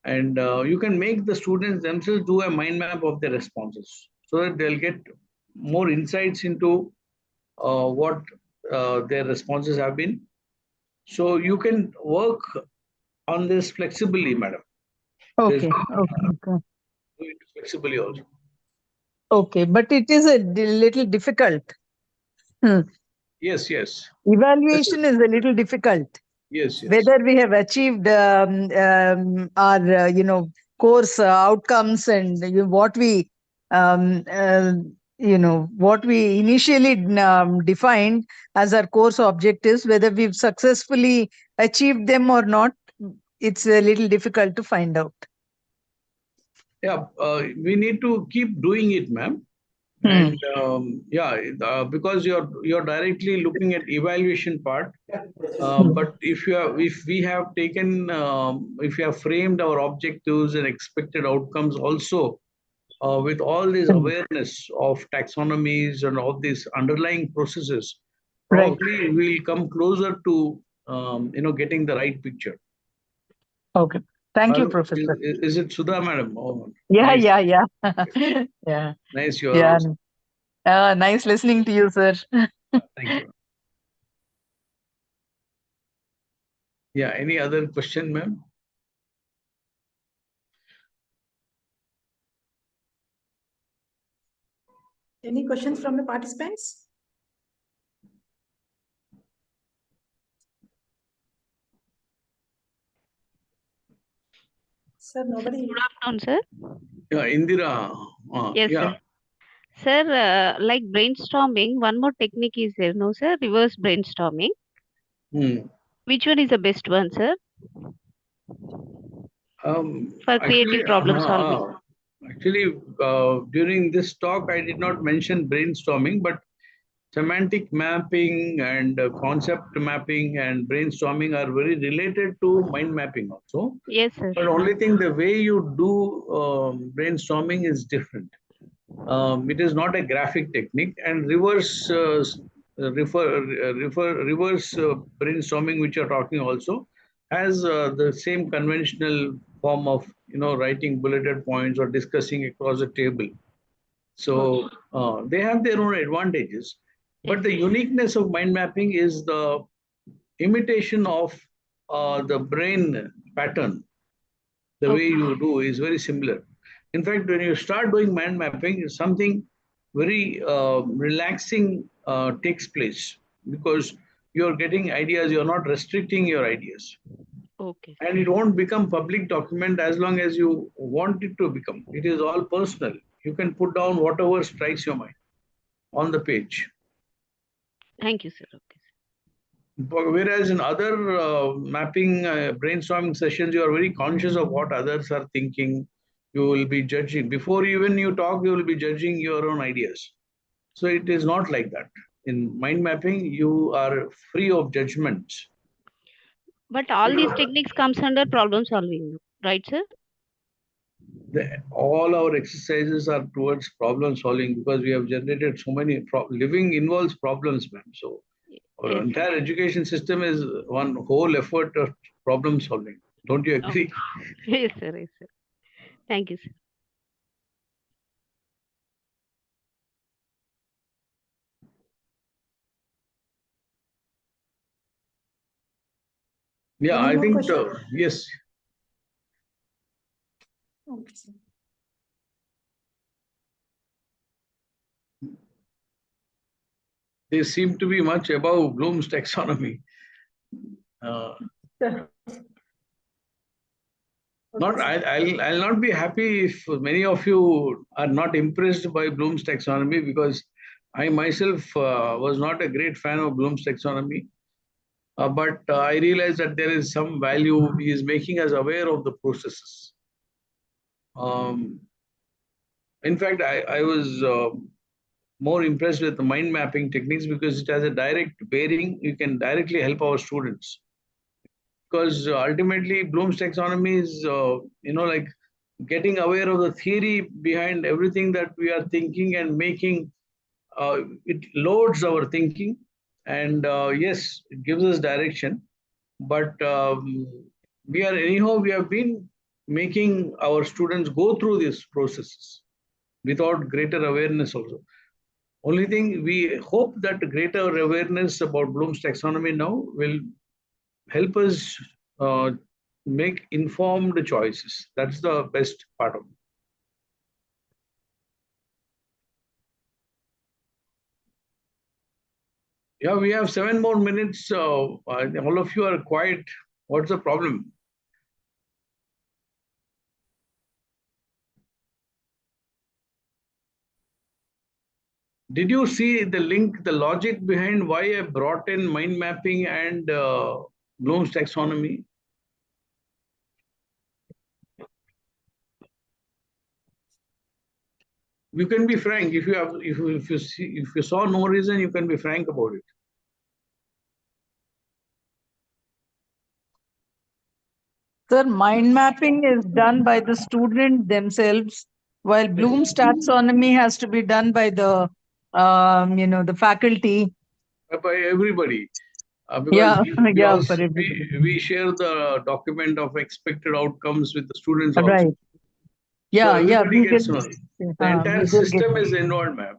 S8: And you can make the students themselves do a mind map of their responses so that they'll get more insights into what their responses have been. So you can work on this flexibly, madam.
S6: Okay,
S8: There's-
S6: okay.
S8: do it flexibly also.
S6: Okay, but it is a little difficult.
S8: Yes, yes,
S6: Evaluation is a little difficult.
S8: yes, yes.
S6: Whether we have achieved our course outcomes and what we what we initially defined as our course objectives, whether we've successfully achieved them or not, it's a little difficult to find out.
S8: Yeah, we need to keep doing it, ma'am. And because you're directly looking at evaluation part. But if we have taken, if you have framed our objectives and expected outcomes also with all this awareness of taxonomies and all these underlying processes, probably we'll come closer to getting the right picture.
S6: Okay. Thank you, Professor.
S8: Is it Sudha, madam? Oh,
S6: Yeah,
S8: nice.
S6: yeah. Yeah.
S8: Nice, you are
S6: Yeah.
S8: also.
S6: Nice listening to you, sir.
S8: Thank you. Yeah, any other question, ma'am?
S4: Any questions from the participants? Sir, nobody.
S9: Good afternoon, sir.
S8: Yeah, Indira.
S9: Yes,
S8: Yeah.
S9: sir. Sir, like brainstorming, one more technique is there, no, sir? Reverse brainstorming. Which one is the best one, sir? For creative problem solving.
S8: Actually, during this talk, I did not mention brainstorming, but semantic mapping and concept mapping and brainstorming are very related to mind mapping also.
S9: Yes, sir.
S8: But only thing, the way you do brainstorming is different. It is not a graphic technique, and reverse brainstorming, which you're talking also, has the same conventional form of writing bulleted points or discussing across a table. So they have their own advantages, but the uniqueness of mind mapping is the imitation of the brain pattern. The way you do is very similar. In fact, when you start doing mind mapping, something very relaxing takes place, because you're getting ideas, you're not restricting your ideas.
S9: Okay.
S8: And it won't become public document as long as you want it to become. It is all personal. You can put down whatever strikes your mind on the page.
S9: Thank you, sir. Okay.
S8: Whereas in other mapping, brainstorming sessions, you are very conscious of what others are thinking. You will be judging. Before even you talk, you will be judging your own ideas. So it is not like that. In mind mapping, you are free of judgments.
S9: But all these techniques comes under problem solving, right, sir?
S8: All our exercises are towards problem solving, because we have generated so many. Living involves problems, ma'am. So our entire education system is one whole effort of problem solving. Don't you agree?
S9: Okay. Yes, sir. Yes, sir. Thank you, sir.
S8: Yeah,
S4: Any
S8: I
S4: more
S8: think
S4: questions?
S8: yes.
S4: Okay, sir.
S8: They seem to be much above Bloom's taxonomy. I'll not be happy if many of you are not impressed by Bloom's taxonomy, because I myself was not a great fan of Bloom's taxonomy. But I realize that there is some value. He is making us aware of the processes. In fact, I was more impressed with the mind mapping techniques, because it has a direct bearing. You can directly help our students. Because ultimately, Bloom's taxonomy is, like getting aware of the theory behind everything that we are thinking and making. It loads our thinking, and yes, it gives us direction. But we have been making our students go through these processes without greater awareness also. Only thing, we hope that greater awareness about Bloom's taxonomy now will help us make informed choices. That's the best part of it. Yeah, we have 7 more minutes. All of you are quiet. What's the problem? Did you see the link, the logic behind why I brought in mind mapping and Bloom's taxonomy? You can be frank. If you saw no reason, you can be frank about it.
S6: Sir, mind mapping is done by the student themselves, while Bloom's taxonomy has to be done by the, the faculty.
S8: By everybody. Because
S6: Yeah,
S8: we,
S6: yeah,
S8: also,
S6: for everybody.
S8: we share the document of expected outcomes with the students also.
S6: Right. Yeah,
S8: so everybody
S6: we
S8: gets
S6: get
S8: to know. The
S6: we
S8: entire
S6: do get
S8: system
S6: it.
S8: is involved, ma'am.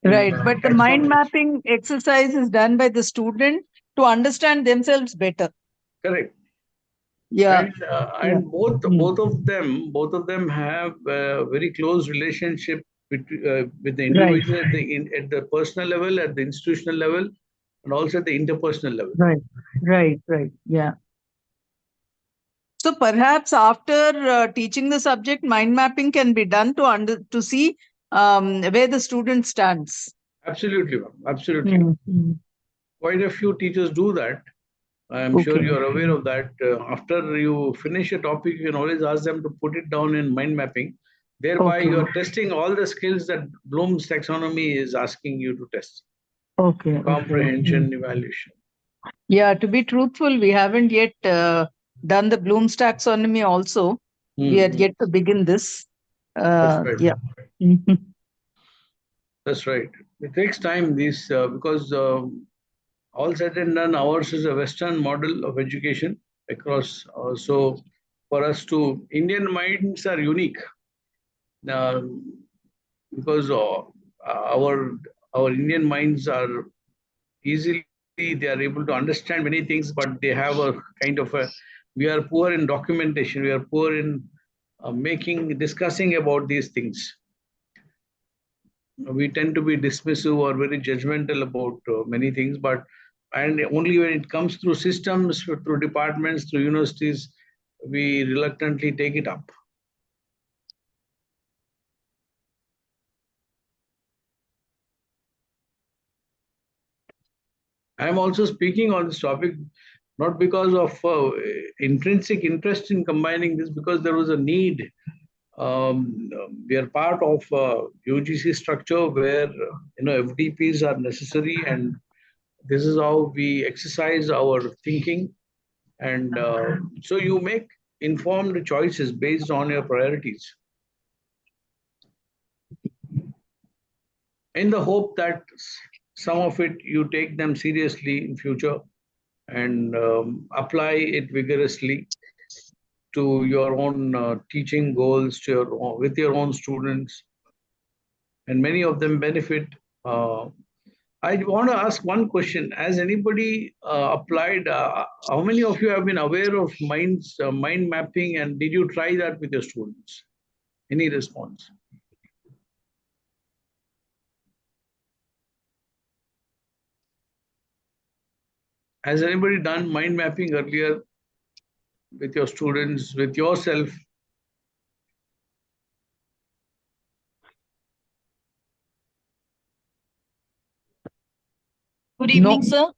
S6: Right, but the mind mapping exercise is done by the student to understand themselves better.
S8: Correct.
S6: Yeah.
S8: And both of them have a very close relationship with the individual at the personal level, at the institutional level, and also at the interpersonal level.
S6: Right. Yeah. So perhaps after teaching the subject, mind mapping can be done to see where the student stands.
S8: Absolutely, ma'am. Absolutely. Quite a few teachers do that. I'm sure you're aware of that. After you finish a topic, you can always ask them to put it down in mind mapping. Thereby, you're testing all the skills that Bloom's taxonomy is asking you to test. Comprehension, evaluation.
S6: Yeah, to be truthful, we haven't yet done the Bloom's taxonomy also. We are yet to begin this.
S8: That's right.
S6: Yeah.
S8: That's right. It takes time, because all said and done, ours is a Western model of education across. So for us Indian minds are unique. Because our Indian minds are they are able to understand many things, but they have a kind of we are poor in documentation. We are poor in discussing about these things. We tend to be dismissive or very judgmental about many things, and only when it comes through systems, through departments, through universities, we reluctantly take it up. I am also speaking on this topic not because of intrinsic interest in combining this, because there was a need. We are part of UGC structure where FDPs are necessary, and this is how we exercise our thinking. And so you make informed choices based on your priorities, in the hope that some of it you take them seriously in future and apply it vigorously to your own teaching goals, with your own students, and many of them benefit. I want to ask one question. Has anybody applied? How many of you have been aware of mind mapping, and did you try that with your students? Any response? Has anybody done mind mapping earlier with your students, with yourself?
S10: Good evening, sir.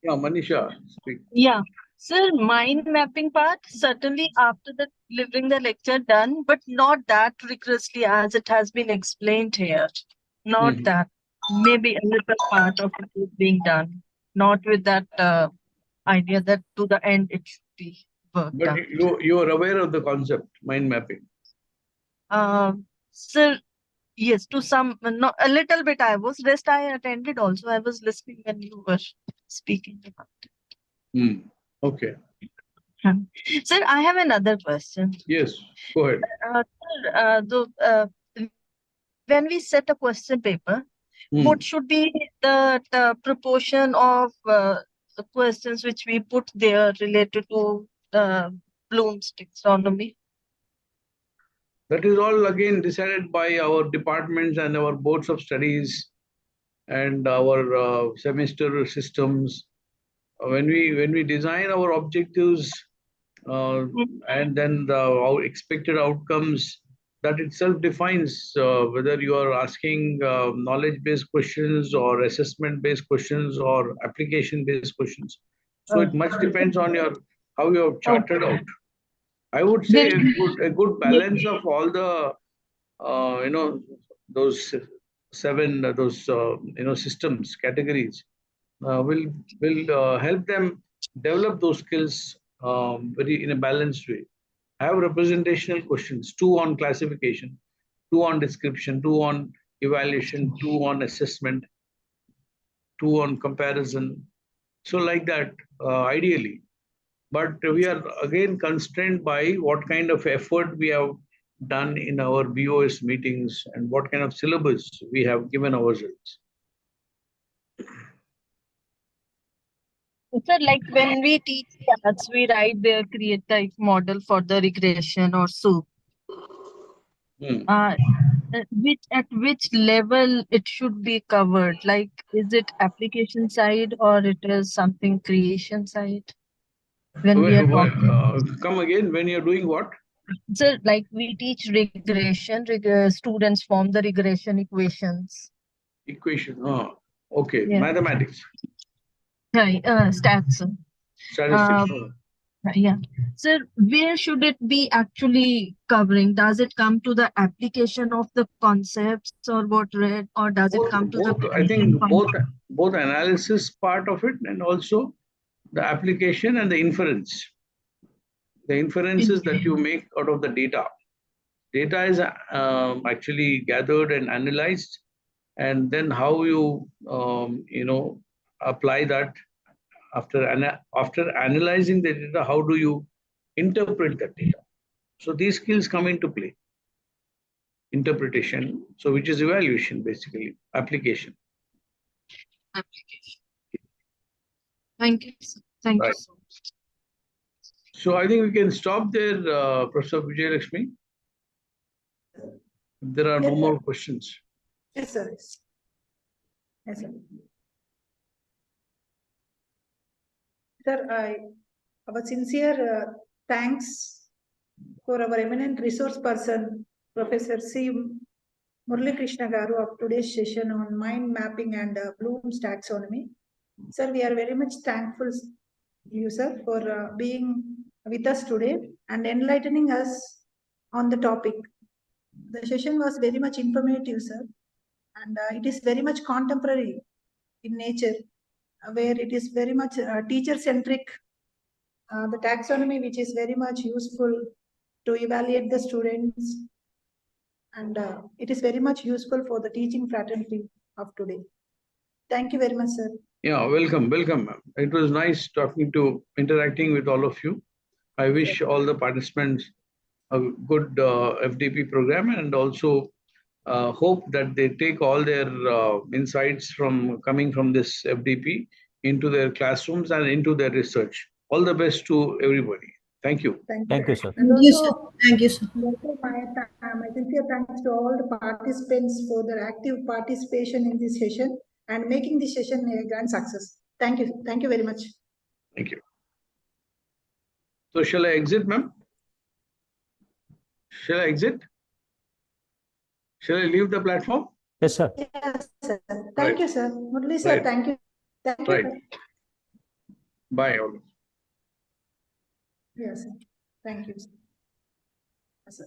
S8: Yeah, Manisha, speak.
S10: Yeah, sir, mind mapping part, certainly after delivering the lecture done, but not that rigorously as it has been explained here. Not that. Maybe a little part of it is being done, not with that idea that to the end it should be worked
S8: But
S10: out.
S8: you are aware of the concept, mind mapping?
S10: Sir, yes, to some, no, a little bit I was. Rest I attended also. I was listening when you were speaking about it.
S8: Okay.
S10: Sir, I have another question.
S8: Yes, go ahead.
S10: When we set a question paper,
S8: Hmm.
S10: what should be the proportion of questions which we put there related to Bloom's taxonomy?
S8: That is all again decided by our departments and our boards of studies and our semester systems. When we design our objectives and then our expected outcomes, that itself defines whether you are asking knowledge-based questions or assessment-based questions or application-based questions. So it much depends on how you have charted out. I would say a good balance of all the those seven systems categories will help them develop those skills very in a balanced way. Have representational questions, 2 on classification, 2 on description, 2 on evaluation, 2 on assessment, 2 on comparison. So like that, ideally. But we are again constrained by what kind of effort we have done in our BOS meetings and what kind of syllabus we have given ourselves.
S10: Sir, like when we teach stats, we write their create type model for the regression or so. At which level it should be covered? Like, is it application side or it is something creation side? When we are talking.
S8: Come again, when you're doing what?
S10: Sir, like we teach regression, students form the regression equations.
S8: Equation, okay,
S10: Yeah.
S8: mathematics.
S10: Right, stats.
S8: Statistics.
S10: Yeah. Sir, where should it be actually covering? Does it come to the application of the concepts or what read, or does it come to the?
S8: I think both analysis part of it and also the application and the inference. The inferences that you make out of the data. Data is actually gathered and analyzed, and then how you apply that after analyzing the data. How do you interpret that data? So these skills come into play. Interpretation, so which is evaluation, basically application.
S10: Thank you. Thank you so much.
S8: So I think we can stop there, Professor Vijay Lakshmi. If there are no more questions.
S4: Yes, sir. Yes, sir. Sir, our sincere thanks for our eminent resource person, Professor C. Murali Krishna Garu, of today's session on mind mapping and Bloom's taxonomy. Sir, we are very much thankful to you, sir, for being with us today and enlightening us on the topic. The session was very much informative, sir, and it is very much contemporary in nature, where it is very much teacher-centric. The taxonomy, which is very much useful to evaluate the students, and it is very much useful for the teaching fraternity of today. Thank you very much, sir.
S8: Yeah, welcome, ma'am. It was nice interacting with all of you. I wish all the participants a good FDP program, and also hope that they take all their insights coming from this FDP into their classrooms and into their research. All the best to everybody. Thank you.
S1: Thank you, sir.
S4: And also, thank you, sir. My sincere thanks to all the participants for their active participation in this session and making this session a grand success. Thank you. Thank you very much.
S8: Thank you. So shall I exit, ma'am? Shall I exit? Shall I leave the platform?
S1: Yes, sir.
S4: Yes, sir. Thank you, sir. Murali, sir, thank you. Thank you.
S8: Right. Bye, all.
S4: Yes, sir. Thank you, sir. Yes, sir.